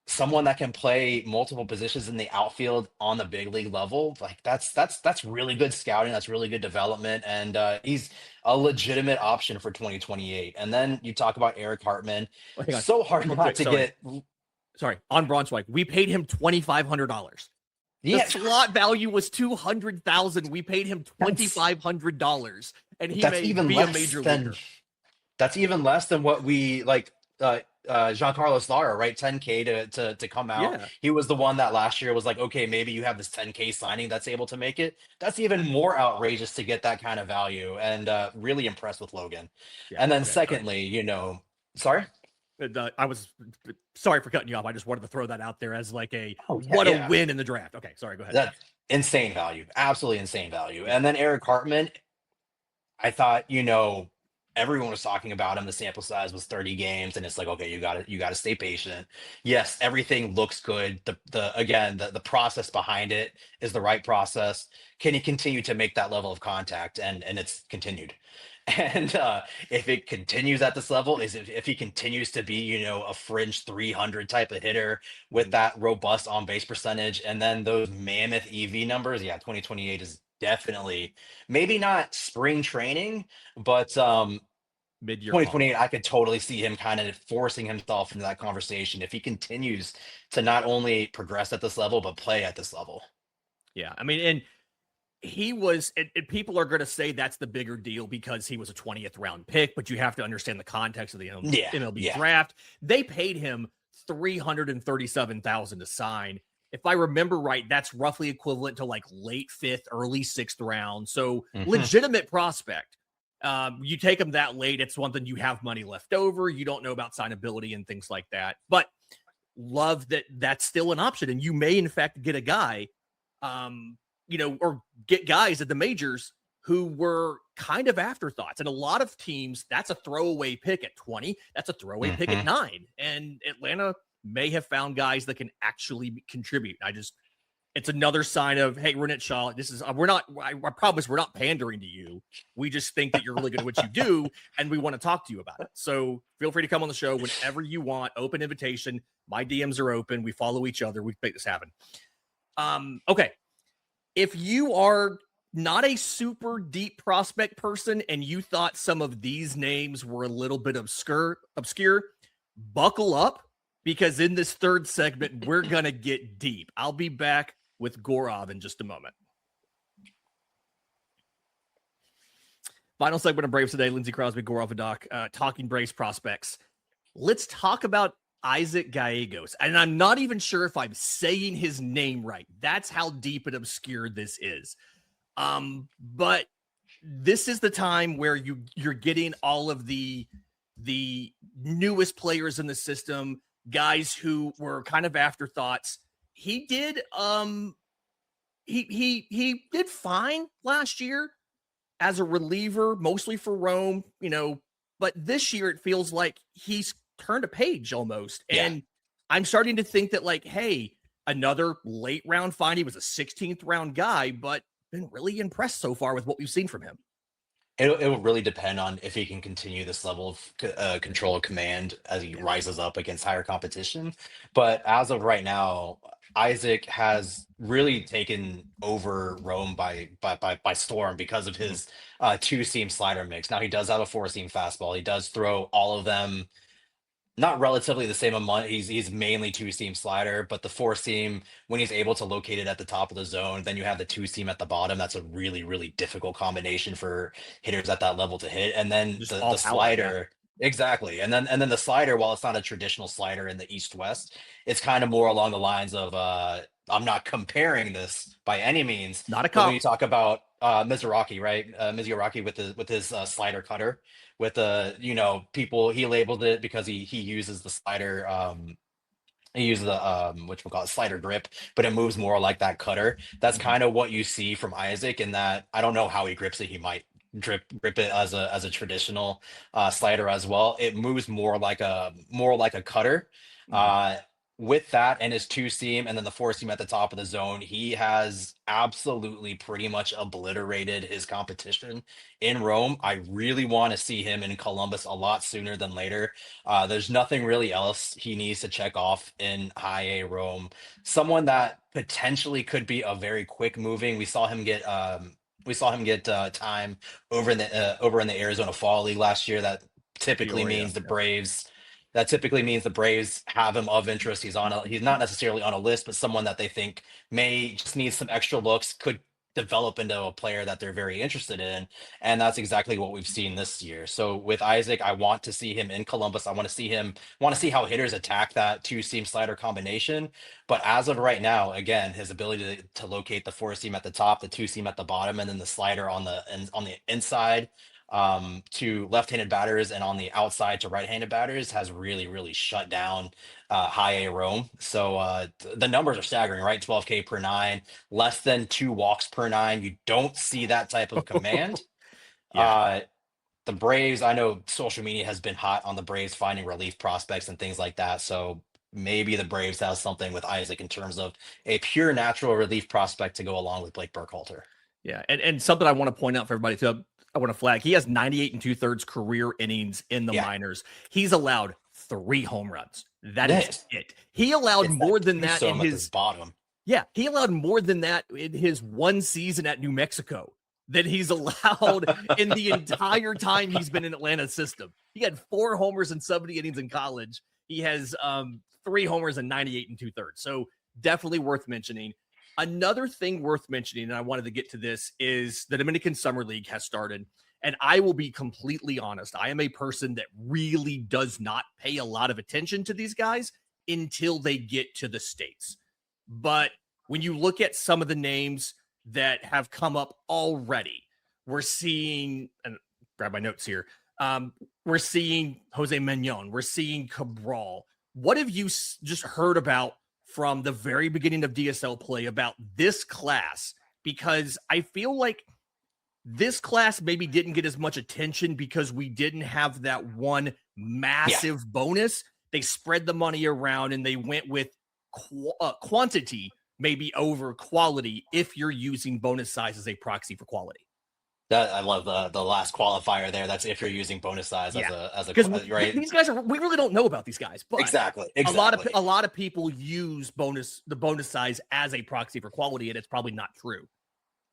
Speaker 2: someone that can play multiple positions in the outfield on the big league level. Like that's really good scouting. That's really good development, and he's a legitimate option for 2028. And then you talk about Herick Hartman.
Speaker 1: Oh, hang on.
Speaker 2: So hard
Speaker 1: Real
Speaker 2: not
Speaker 1: quick,
Speaker 2: to
Speaker 1: sorry.
Speaker 2: get.
Speaker 1: Sorry, on Braunschweig, we paid him $2,500. The
Speaker 2: Yeah,
Speaker 1: slot value was $200,000. We paid him $2,500, and he
Speaker 2: that's
Speaker 1: may
Speaker 2: even
Speaker 1: be a
Speaker 2: less
Speaker 1: major
Speaker 2: than
Speaker 1: leaguer.
Speaker 2: that's even less than what we like. Giancarlo Lara, right? 10K to come out.
Speaker 1: Yeah.
Speaker 2: He was the one that last year was like, okay, maybe you have this 10K signing that's able to make it. That's even more outrageous to get that kind of value, and really impressed with Logan.
Speaker 1: Yeah.
Speaker 2: And then
Speaker 1: Okay. Sorry.
Speaker 2: secondly, sorry.
Speaker 1: I was sorry for cutting you off. I just wanted to throw that out there as like
Speaker 2: Oh yeah,
Speaker 1: what a
Speaker 2: yeah.
Speaker 1: win in the draft. Okay. Sorry. Go ahead.
Speaker 2: That's insane value, absolutely insane value.
Speaker 1: Yeah.
Speaker 2: And then Herick Hartman, I thought, everyone was talking about him. The sample size was 30 games, and it's like, okay, you gotta stay patient. Yes, everything looks good. The process behind it is the right process. Can he continue to make that level of contact? And it's continued. And if it continues at this level, if he continues to be, a fringe 300 type of hitter with
Speaker 1: Mhm.
Speaker 2: that robust on base percentage, and then those mammoth EV numbers, yeah, 2028 is definitely maybe not spring training, but
Speaker 1: Mid-year call.
Speaker 2: 2028, I could totally see him kind of forcing himself into that conversation if he continues to not only progress at this level, but play at this level.
Speaker 1: Yeah. I mean, and he was, and people are going to say that's the bigger deal because he was a 20th round pick, but you have to understand the context of the
Speaker 2: Yeah,
Speaker 1: MLB
Speaker 2: yeah.
Speaker 1: draft. They paid him $337,000 to sign. If I remember right, that's roughly equivalent to like late fifth, early sixth round. So
Speaker 2: Mhm.
Speaker 1: legitimate prospect. You take him that late, it's one thing you have money left over. You don't know about signability and things like that, but love that that's still an option. And you may, in fact, get a guy, or get guys at the majors who were kind of afterthoughts. And a lot of teams, that's a throwaway pick at 20. That's a throwaway pick at
Speaker 2: Mhm.
Speaker 1: 9. And Atlanta may have found guys that can actually contribute. It's another sign of, hey, Rennet Shaw, this is, I promise we're not pandering to you. We just think that you're really good at what you do, and we want to talk to you about it. So feel free to come on the show whenever you want. Open invitation. My DMs are open. We follow each other. We make this happen. Okay. If you are not a super deep prospect person and you thought some of these names were a little bit obscure, buckle up because in this third segment, we're going to get deep. I'll be back with Gaurav in just a moment. Final segment of Braves today. Lindsay Crosby, Gaurav Vedak, talking Braves prospects. Let's talk about Isaac Gallegos. And I'm not even sure if I'm saying his name right. That's how deep and obscure this is. But this is the time where you're getting all of the newest players in the system, guys who were kind of afterthoughts. He did he did fine last year as a reliever, mostly for Rome, but this year it feels like he's turned a page almost.
Speaker 2: Yeah.
Speaker 1: And I'm starting to think that, like, hey, another late round find. He was a 16th round guy, but been really impressed so far with what we've seen from him.
Speaker 2: It will really depend on if he can continue this level of control of command as he rises up against higher competition. But as of right now, Isaac has really taken over Rome by storm because of his two seam slider mix. Now he does have a four seam fastball. He does throw all of them not relatively the same amount. He's mainly two seam slider, but the four seam, when he's able to locate it at the top of the zone, then you have the two seam at the bottom. That's a really, really difficult combination for hitters at that level to hit. And then
Speaker 1: Just
Speaker 2: the
Speaker 1: all power. Yeah.
Speaker 2: slider, exactly. And then the slider, while it's not a traditional slider in the East West, it's kind of more along the lines of I'm not comparing this by any means,
Speaker 1: Not a
Speaker 2: but when
Speaker 1: comp.
Speaker 2: you talk about Mizuraki, right? Mizuraki with his slider cutter with people, he labeled it because he uses the slider, he uses the which we'll call it slider grip, but it moves more like that cutter. That's
Speaker 1: Mhm.
Speaker 2: kind of what you see from Isaac, in that I don't know how he grips it. He might grip it as a traditional slider as well. It moves more like a cutter.
Speaker 1: Mhm.
Speaker 2: uh with that and his two seam and then the four seam at the top of the zone, he has absolutely pretty much obliterated his competition in Rome. I really want to see him in Columbus a lot sooner than later. There's nothing really else he needs to check off in high A Rome. Someone that potentially could be a very quick moving. We saw him get time over in the Arizona Fall League last year.
Speaker 1: Peoria. Yep.
Speaker 2: That typically means the Braves have him of interest. He's not necessarily on a list, but someone that they think may just need some extra looks, could develop into a player that they're very interested in. And that's exactly what we've seen this year. So with Isaac, I want to see him in Columbus. I want to see how hitters attack that two seam slider combination. But as of right now, again, his ability to locate the four seam at the top, the two seam at the bottom, and then the slider on the inside to left-handed batters and on the outside to right-handed batters has really, really shut down high A Rome. So the numbers are staggering, right? 12K per nine, less than 2 walks per nine. You don't see that type of command.
Speaker 1: Yeah.
Speaker 2: Uh, the Braves, I know social media has been hot on the Braves finding relief prospects and things like that. So maybe the Braves have something with Isaac in terms of a pure natural relief prospect to go along with Blake Burkhalter.
Speaker 1: Yeah. And something I want to point out for everybody too, I want to flag. He has 98 and 2/3 career innings in the
Speaker 2: Yeah.
Speaker 1: minors. He's allowed 3 home runs. That
Speaker 2: Yes.
Speaker 1: is it. He allowed
Speaker 2: It's
Speaker 1: more
Speaker 2: that
Speaker 1: than that in
Speaker 2: two-some at
Speaker 1: his
Speaker 2: the bottom.
Speaker 1: Yeah, he allowed more than that in his one season at New Mexico than he's allowed in the entire time he's been in Atlanta's system. He had 4 homers and 70 innings in college. He has 3 homers and 98 and 2/3. So definitely worth mentioning. Another thing worth mentioning, and I wanted to get to this, is the Dominican Summer League has started. And I will be completely honest. I am a person that really does not pay a lot of attention to these guys until they get to the States. But when you look at some of the names that have come up already, we're seeing, and grab my notes here, we're seeing Jose Maignan, we're seeing Cabral. What have you just heard about from the very beginning of DSL play about this class? Because I feel like this class maybe didn't get as much attention because we didn't have that one massive bonus. They spread the money around and they went with quantity maybe over quality if you're using bonus size as a proxy for quality.
Speaker 2: That I love the last qualifier there. That's if you're using bonus size as a
Speaker 1: Because
Speaker 2: right.
Speaker 1: these guys we really don't know about these guys, but
Speaker 2: Exactly.
Speaker 1: a lot of people use the bonus size as a proxy for quality, and it's probably not true.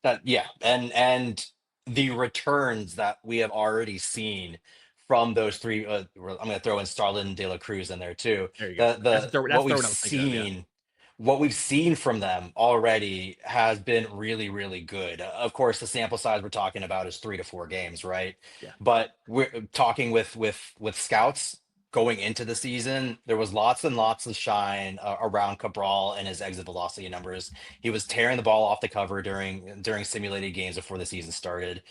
Speaker 2: And the returns that we have already seen from those three. I'm going to throw in Starlin, De La Cruz in there too.
Speaker 1: There you go. That's
Speaker 2: What we've
Speaker 1: what I was thinking of,
Speaker 2: seen. What we've seen from them already has been really, really good. Of course, the sample size we're talking about is 3 to 4 games, right?
Speaker 1: Yeah.
Speaker 2: But we're talking with scouts going into the season. There was lots and lots of shine around Cabral and his exit velocity numbers. He was tearing the ball off the cover during simulated games before the season started.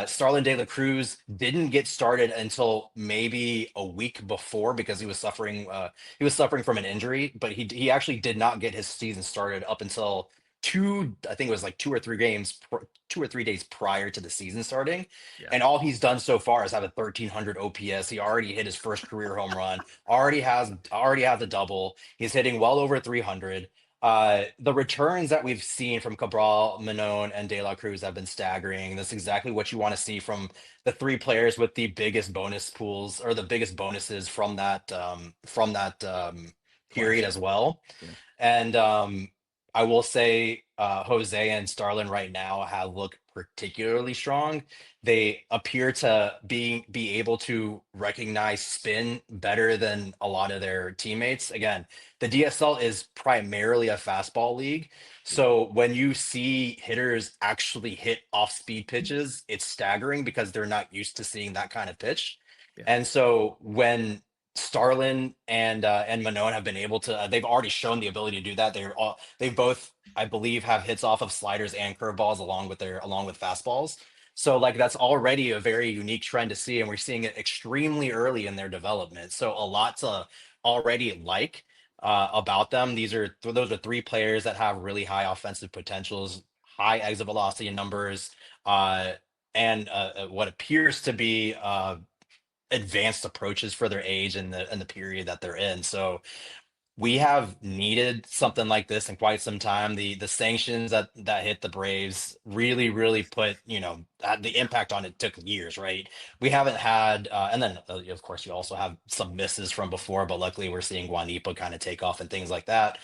Speaker 2: Starlin De La Cruz didn't get started until maybe a week before because he was suffering from an injury, but he actually did not get his season started up until I think it was like 2 or 3 days prior to the season starting.
Speaker 1: Yeah.
Speaker 2: And all he's done so far is have a 1300 OPS. He already hit his first career home run, already has a double. He's hitting well over 300. The returns that we've seen from Cabral, Maignan, and De La Cruz have been staggering. That's exactly what you want to see from the 3 players with the biggest bonus pools or the biggest bonuses from that period as well.
Speaker 1: Yeah.
Speaker 2: And I will say Jose and Starlin right now have looked particularly strong. They appear to be able to recognize spin better than a lot of their teammates. Again, the DSL is primarily a fastball league. So when you see hitters actually hit off-speed pitches, it's staggering because they're not used to seeing that kind of pitch.
Speaker 1: Yeah.
Speaker 2: And so when Starlin and Maignan have been able to. They've already shown the ability to do that. They both, I believe, have hits off of sliders and curveballs along with fastballs. So like that's already a very unique trend to see, and we're seeing it extremely early in their development. So a lot to already like about them. Those are 3 players that have really high offensive potentials, high exit velocity numbers, and what appears to be advanced approaches for their age and the period that they're in. So we have needed something like this in quite some time. The sanctions that hit the Braves really put the impact on it took years, right? We haven't had, and then of course you also have some misses from before, but luckily we're seeing Guanipa kind of take off and things like that.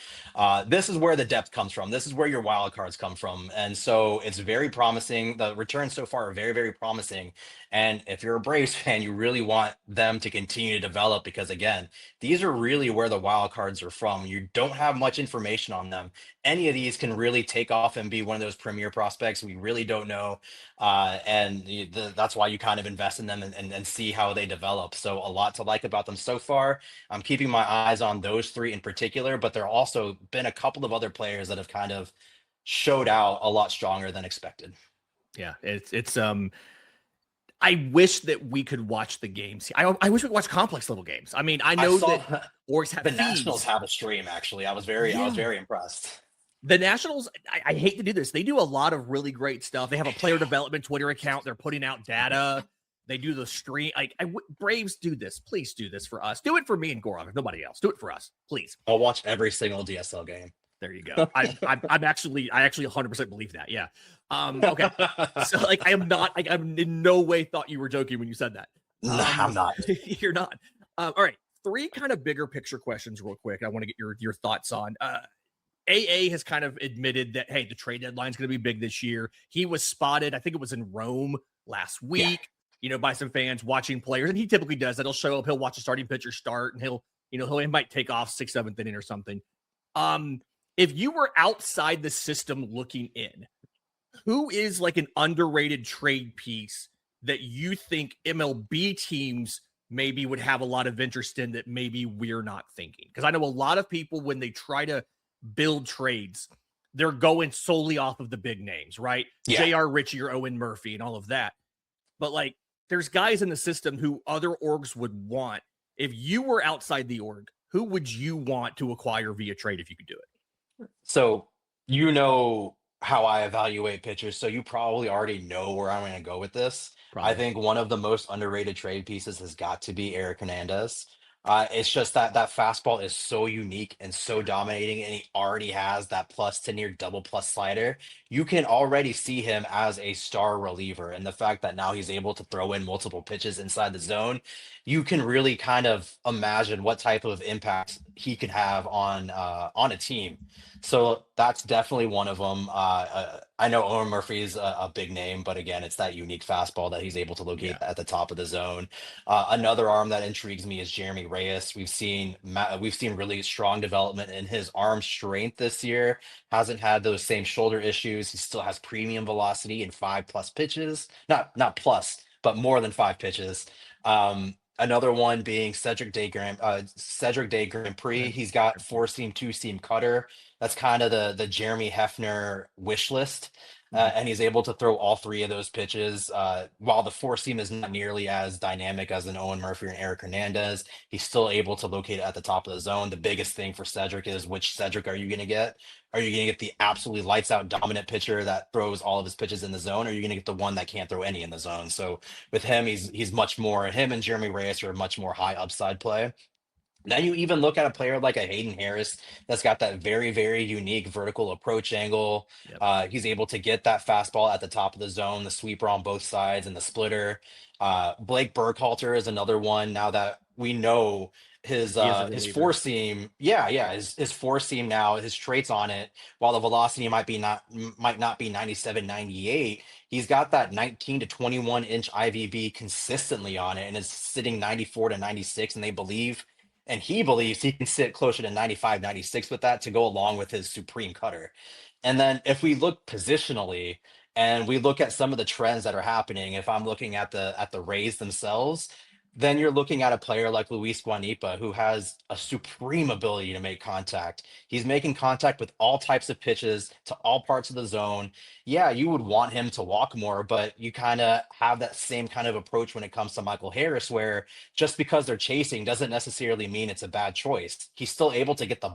Speaker 2: This is where the depth comes from. This is where your wild cards come from, and so it's very promising. The returns so far are very, very promising. And if you're a Braves fan, you really want them to continue to develop because again, these are really where the wild cards are from. You don't have much information on them. Any of these can really take off and be one of those premier prospects. We really don't know. That's why you kind of invest in them and see how they develop. So a lot to like about them so far. I'm keeping my eyes on those three in particular, but there also been a couple of other players that have kind of showed out a lot stronger than expected.
Speaker 1: Yeah, it's I wish that we could watch the games. I wish we could watch complex level games. I mean, I know that orgs have
Speaker 2: the
Speaker 1: feeds.
Speaker 2: Nationals have a stream. Actually, I was very impressed.
Speaker 1: The Nationals, I hate to do this. They do a lot of really great stuff. They have a player development Twitter account. They're putting out data. They do the stream. Braves, do this. Please do this for us. Do it for me and Gaurav. If nobody else, do it for us, please.
Speaker 2: I'll watch every single DSL game.
Speaker 1: There you go. I actually 100% believe that. Yeah. Okay. So I'm in no way thought you were joking when you said that.
Speaker 2: No, I'm not.
Speaker 1: You're not. All right. 3 kind of bigger picture questions real quick. I want to get your thoughts on. AA has kind of admitted that, hey, the trade deadline is going to be big this year. He was spotted, I think it was in Rome last week, by some fans watching players. And he typically does that. He'll show up, he'll watch a starting pitcher start, and he might take off 6th, 7th inning or something. If you were outside the system looking in, who is like an underrated trade piece that you think MLB teams maybe would have a lot of interest in that maybe we're not thinking? Because I know a lot of people, when they try to build trades, they're going solely off of the big names, right?
Speaker 2: Yeah.
Speaker 1: J.R. Ritchie or Owen Murphy and all of that. But like, there's guys in the system who other orgs would want. If you were outside the org, who would you want to acquire via trade if you could do it?
Speaker 2: So you know how I evaluate pitchers, so you probably already know where I'm going to go with this.
Speaker 1: Probably.
Speaker 2: I think one of the most underrated trade pieces has got to be Herick Hernandez. It's just that fastball is so unique and so dominating, and he already has that plus to near double plus slider. You can already see him as a star reliever, and the fact that now he's able to throw in multiple pitches inside the zone, you can really kind of imagine what type of impact he could have on a team. So that's definitely one of them. I know Owen Murphy's a big name, but again, it's that unique fastball that he's able to locate at the top of the zone. Another arm that intrigues me is Jeremy Reyes. We've seen really strong development in his arm strength this year. Hasn't had those same shoulder issues. He still has premium velocity in 5+ pitches, not plus, but more than 5 pitches. Another one being Cedric Day Grand Prix. He's got 4-seam, 2-seam cutter. That's kind of the Jeremy Hefner wish list. And he's able to throw all 3 of those pitches. While the 4-seam is not nearly as dynamic as an Owen Murphy and Herick Hernandez, he's still able to locate it at the top of the zone. The biggest thing for Cedric is, which Cedric are you going to get? Are you going to get the absolutely lights out dominant pitcher that throws all of his pitches in the zone? Or are you going to get the one that can't throw any in the zone? So with him, he's much more, him and Jeremy Reyes are a much more high upside play. Then you even look at a player like a Hayden Harris that's got that very, very unique vertical approach angle. He's able to get that fastball at the top of the zone, the sweeper on both sides, and the splitter. Blake Burkhalter is another one. Now that we know his 4-seam, his 4-seam now, his traits on it, while the velocity might not be 97, 98, he's got that 19 to 21 inch IVB consistently on it, and it's sitting 94 to 96, and he believes he can sit closer to 95, 96 with that to go along with his supreme cutter. And then if we look positionally and we look at some of the trends that are happening, if I'm looking at the Rays themselves, then you're looking at a player like Luis Guanipa, who has a supreme ability to make contact. He's making contact with all types of pitches to all parts of the zone. Yeah, you would want him to walk more, but you kind of have that same kind of approach when it comes to Michael Harris, where just because they're chasing doesn't necessarily mean it's a bad choice. He's still able to get the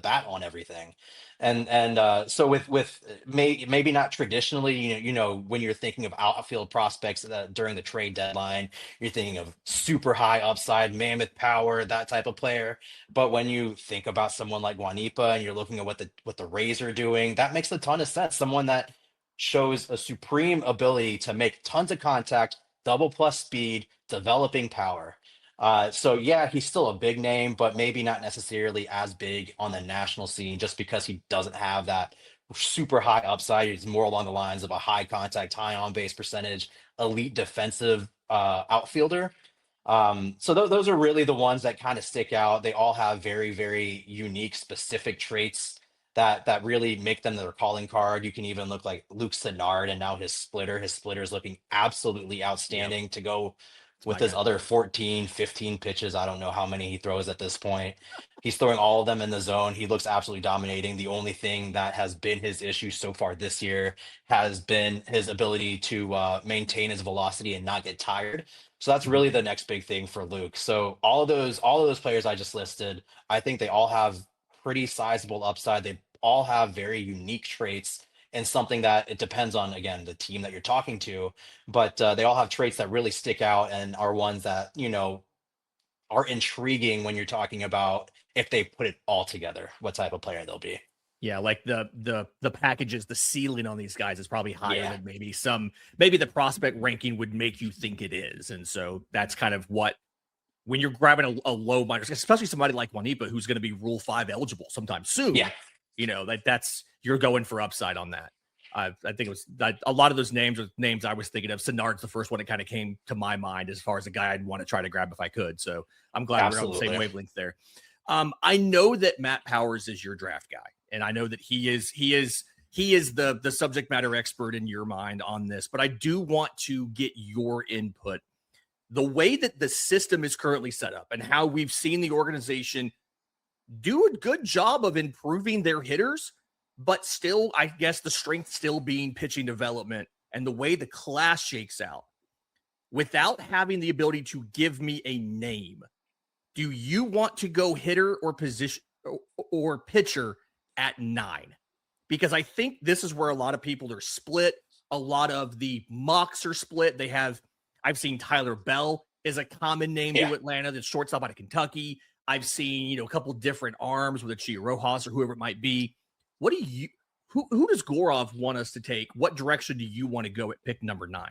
Speaker 2: bat on everything. So with maybe not traditionally, when you're thinking of outfield prospects during the trade deadline, you're thinking of super high upside, mammoth power, that type of player. But when you think about someone like Guanipa and you're looking at what the Rays are doing, that makes a ton of sense. Someone that shows a supreme ability to make tons of contact, double plus speed, developing power. So yeah, he's still a big name, but maybe not necessarily as big on the national scene just because he doesn't have that super high upside. He's more along the lines of a high contact, high on base percentage, elite defensive outfielder. So those are really the ones that kind of stick out. They all have very, very unique, specific traits that really make them their calling card. You can even look like Luke Sennard and now his splitter. His splitter is looking absolutely
Speaker 1: Yep,
Speaker 2: outstanding to go
Speaker 1: it's
Speaker 2: with
Speaker 1: my
Speaker 2: his
Speaker 1: guy.
Speaker 2: other 14, 15 pitches. I don't know how many he throws at this point. He's throwing all of them in the zone. He looks absolutely dominating. The only thing that has been his issue so far this year has been his ability to maintain his velocity and not get tired. So that's
Speaker 1: Mhm.
Speaker 2: really the next big thing for Luke. So all of those players I just listed, I think they all have pretty sizable upside. They all have very unique traits and something that it depends on, again, the team that you're talking to, but they all have traits that really stick out and are ones that, are intriguing when you're talking about if they put it all together, what type of player they'll be.
Speaker 1: Yeah, like the packages, the ceiling on these guys is probably higher
Speaker 2: Yeah.
Speaker 1: than maybe the prospect ranking would make you think it is. And so that's kind of what when you're grabbing a low minor, especially somebody like Juanipa who's going to be Rule 5 eligible sometime
Speaker 2: Yeah.
Speaker 1: soon, that's you're going for upside on that. I think it was that a lot of those names are names I was thinking of. Sennard's the first one that kind of came to my mind as far as a guy I'd want to try to grab if I could. So I'm glad we're on the same
Speaker 2: Absolutely.
Speaker 1: wavelength there. I know that Matt Powers is your draft guy, and I know that he is the subject matter expert in your mind on this, but I do want to get your input. The way that the system is currently set up and how we've seen the organization do a good job of improving their hitters, but still, I guess the strength still being pitching development and the way the class shakes out without having the ability to give me a name. Do you want to go hitter or position or pitcher at 9? Because I think this is where a lot of people are split. A lot of the mocks are split. I've seen Tyler Bell is a common name
Speaker 2: Yeah.
Speaker 1: to Atlanta, that's shortstop out of Kentucky. I've seen, a couple different arms with a Chia Rojas or whoever it might be. What do you, who does Gaurav want us to take? What direction do you want to go at pick number 9?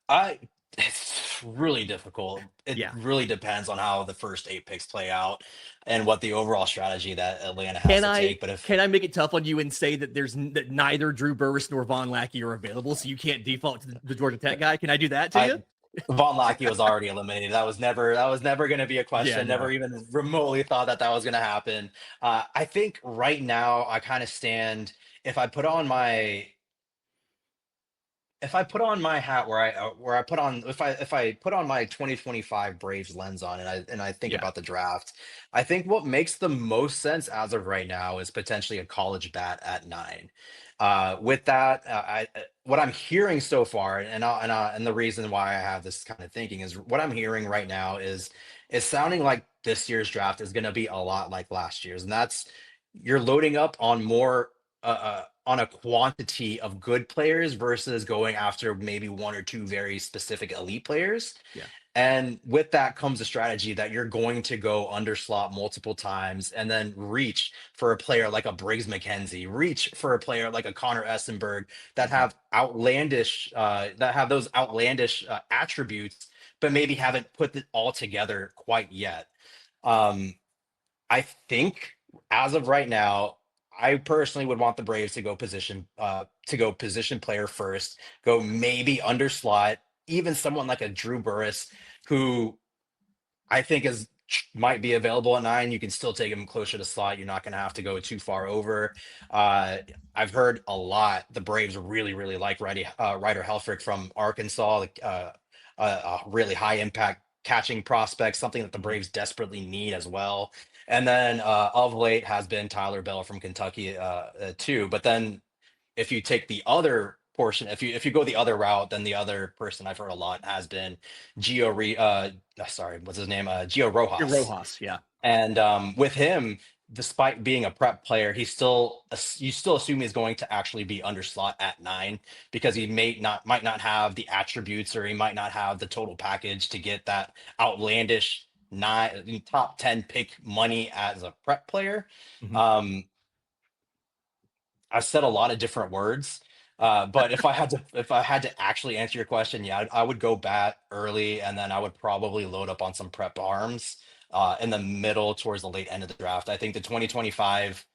Speaker 2: I It's really difficult. It
Speaker 1: Yeah.
Speaker 2: really depends on how the first 8 picks play out and what the overall strategy that Atlanta has
Speaker 1: Can
Speaker 2: to
Speaker 1: I
Speaker 2: take. But if
Speaker 1: can I make it tough on you and say that that neither Drew Burris nor Von Lackey are available, so you can't default to the Georgia Tech guy? Can I do that to
Speaker 2: I
Speaker 1: you?
Speaker 2: Von Lackey was already eliminated. That was never going to be a
Speaker 1: Yeah,
Speaker 2: question. Never
Speaker 1: no.
Speaker 2: even remotely thought that was going to happen. I think right now I kind of stand. If I put on my if I put on my hat where I put on if I put on my 2025 Braves lens on and I think
Speaker 1: Yeah.
Speaker 2: about the draft, I think what makes the most sense as of right now is potentially a college bat at 9. With that, what I'm hearing so far, and the reason why I have this kind of thinking is what I'm hearing right now is sounding like this year's draft is going to be a lot like last year's, and that's you're loading up on more. On a quantity of good players versus going after maybe one or two very specific elite players.
Speaker 1: Yeah.
Speaker 2: And with that comes a strategy that you're going to go underslot multiple times and then reach for a player like a Briggs McKenzie, reach for a player like a Connor Essenberg that
Speaker 1: Mhm.
Speaker 2: have those outlandish attributes, but maybe haven't put it all together quite yet. Um, I think as of right now, I personally would want the Braves to go position player first, go maybe under slot, even someone like a Drew Burris, who I think is might be available at 9. You can still take him closer to slot. You're not going to have to go too far over. Uh, I've heard a lot. The Braves really, really like Ryder Helfrich from Arkansas, like, a really high impact catching prospect, something that the
Speaker 1: Mhm.
Speaker 2: Braves desperately need as well. And then of late has been Tyler Bell from Kentucky too. But then if you take the other portion, if you go the other route, then the other person I've heard a lot has been sorry, what's his name? Gio
Speaker 1: Your
Speaker 2: Rojas.
Speaker 1: Rojas, yeah.
Speaker 2: And with him, despite being a prep player, you still assume he's going to actually be under slot at 9 because he might not have the attributes or he might not have the total package to get that outlandish top 10 pick money as a prep player.
Speaker 1: Mhm.
Speaker 2: Um, I've said a lot of different words. But if I had to actually answer your question, yeah, I would go bat early, and then I would probably load up on some prep arms in the middle towards the late end of the draft. I think the 2025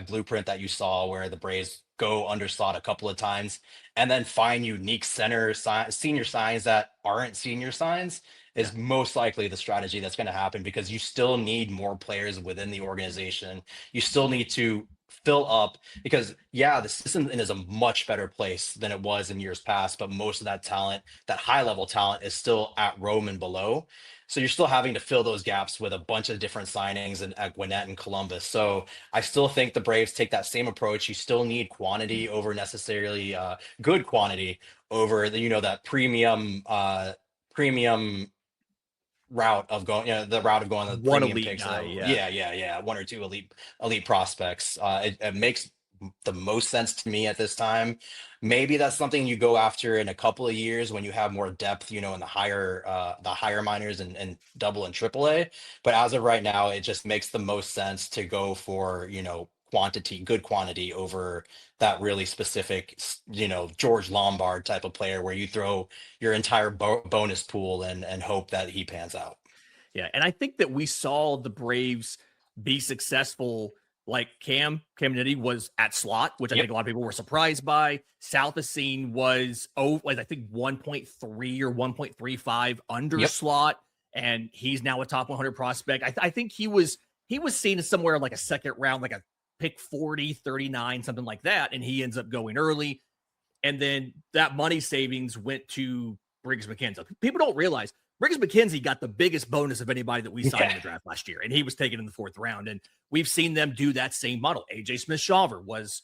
Speaker 2: blueprint that you saw, where the Braves go underslot a couple of times and then find unique senior signs that aren't senior signs,
Speaker 1: Yeah.
Speaker 2: is most likely the strategy that's going to happen, because you still need more players within the organization. You still need to fill up, because yeah, the system is a much better place than it was in years past, but most of that talent, that high level talent, is still at Rome and below. So you're still having to fill those gaps with a bunch of different signings at Gwinnett and Columbus. So I still think the Braves take that same approach. You still need quantity over necessarily good quantity over that premium route of going, the route of going the
Speaker 1: One
Speaker 2: premium
Speaker 1: elite
Speaker 2: picks.
Speaker 1: guy. Yeah.
Speaker 2: Yeah, one or two elite prospects. It makes the most sense to me at this time. Maybe that's something you go after in a couple of years when you have more depth, in the higher minors and double and triple A. But as of right now, it just makes the most sense to go for, good quantity over that really specific, George Lombard type of player, where you throw your entire bonus pool and hope that he pans out.
Speaker 1: Yeah. And I think that we saw the Braves be successful. Like Cam Nitty was at slot, which I
Speaker 2: Yep.
Speaker 1: think a lot of people were surprised by. Southisene was I think 1.3 or 1.35 under
Speaker 2: Yep.
Speaker 1: slot, and he's now a top 100 prospect. I think he was seen as somewhere like a second round, like a pick 40, 39, something like that, and he ends up going early. And then that money savings went to Briggs McKenzie. People don't realize Briggs McKenzie got the biggest bonus of anybody that we signed in the draft last year, and he was taken in the 4th round. And we've seen them do that same model. AJ Smith-Shawver was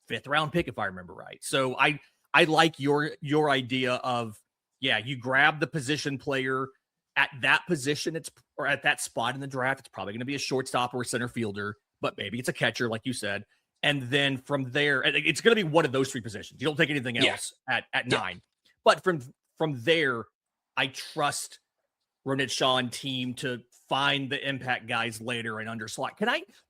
Speaker 1: 5th round pick, if I remember right. So I like your idea of, yeah, you grab the position player at that position, or at that spot in the draft. It's probably going to be a shortstop or a center fielder, but maybe it's a catcher, like you said. And then from there, it's going to be one of those 3 positions. You don't take anything else at 9. But from there, I trust Ronit Shaw and team to find the impact guys later and under slot.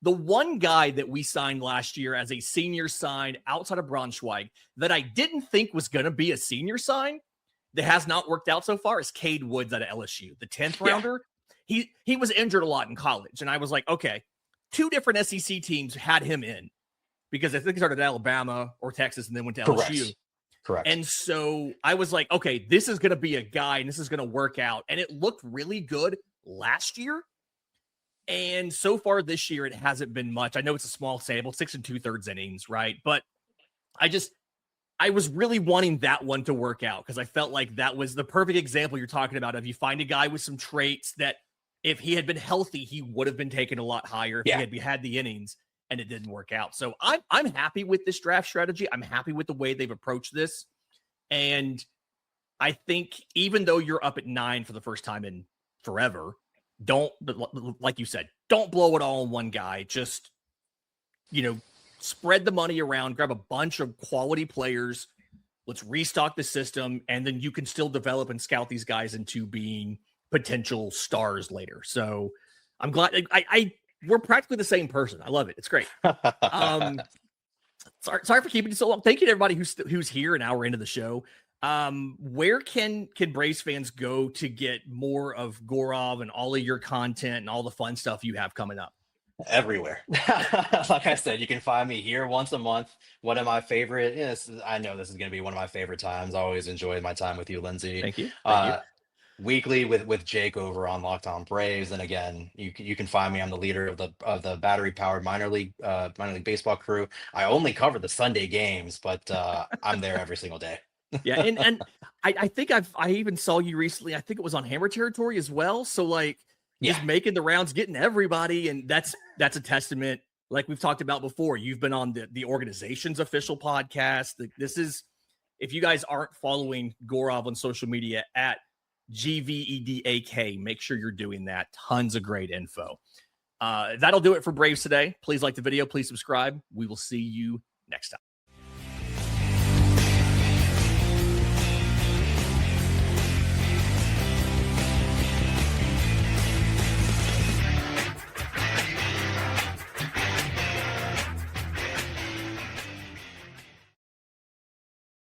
Speaker 1: The one guy that we signed last year as a senior sign outside of Braunschweig that I didn't think was going to be a senior sign that has not worked out so far is Cade Woods out of LSU, the 10th rounder. He was injured a lot in college. And I was like, okay, 2 different SEC teams had him in, because I think he started at Alabama or Texas and then went to LSU.
Speaker 2: Correct.
Speaker 1: And so I was like, okay, this is going to be a guy and this is going to work out. And it looked really good last year. And so far this year, it hasn't been much. I know it's a small sample, 6 2/3 innings, right? But I was really wanting that one to work out, because I felt like that was the perfect example you're talking about of, you find a guy with some traits that if he had been healthy, he would have been taken a lot higher if he had the innings. And it didn't work out. So I'm happy with this draft strategy. I'm happy with the way they've approached this. And I think even though you're up at 9 for the first time in forever, like you said, don't blow it all on one guy. Just, spread the money around, grab a bunch of quality players. Let's restock the system. And then you can still develop and scout these guys into being potential stars later. So I'm glad we're practically the same person. I love it. It's great. Sorry for keeping it so long. Thank you to everybody who's here an hour into the show. Where can Braves fans go to get more of Gaurav and all of your content and all the fun stuff you have coming up?
Speaker 2: Everywhere. Like I said, you can find me here once a month. One of my favorite, I know this is going to be one of my favorite times. I always enjoyed my time with you, Lindsay.
Speaker 1: Thank you.
Speaker 2: Weekly with Jake over on Locked On Braves, and again, you can find me. I'm the leader of the battery powered minor league baseball crew. I only cover the Sunday games, but I'm there every single day.
Speaker 1: Yeah, and I think I even saw you recently. I think it was on Hammer Territory as well. So just making the rounds, getting everybody, and that's a testament. Like we've talked about before, you've been on the organization's official podcast. This is, if you guys aren't following Gaurav on social media at GVEDAK, make sure you're doing that. Tons of great info. That'll do it for Braves today. Please like the video. Please subscribe. We will see you next time.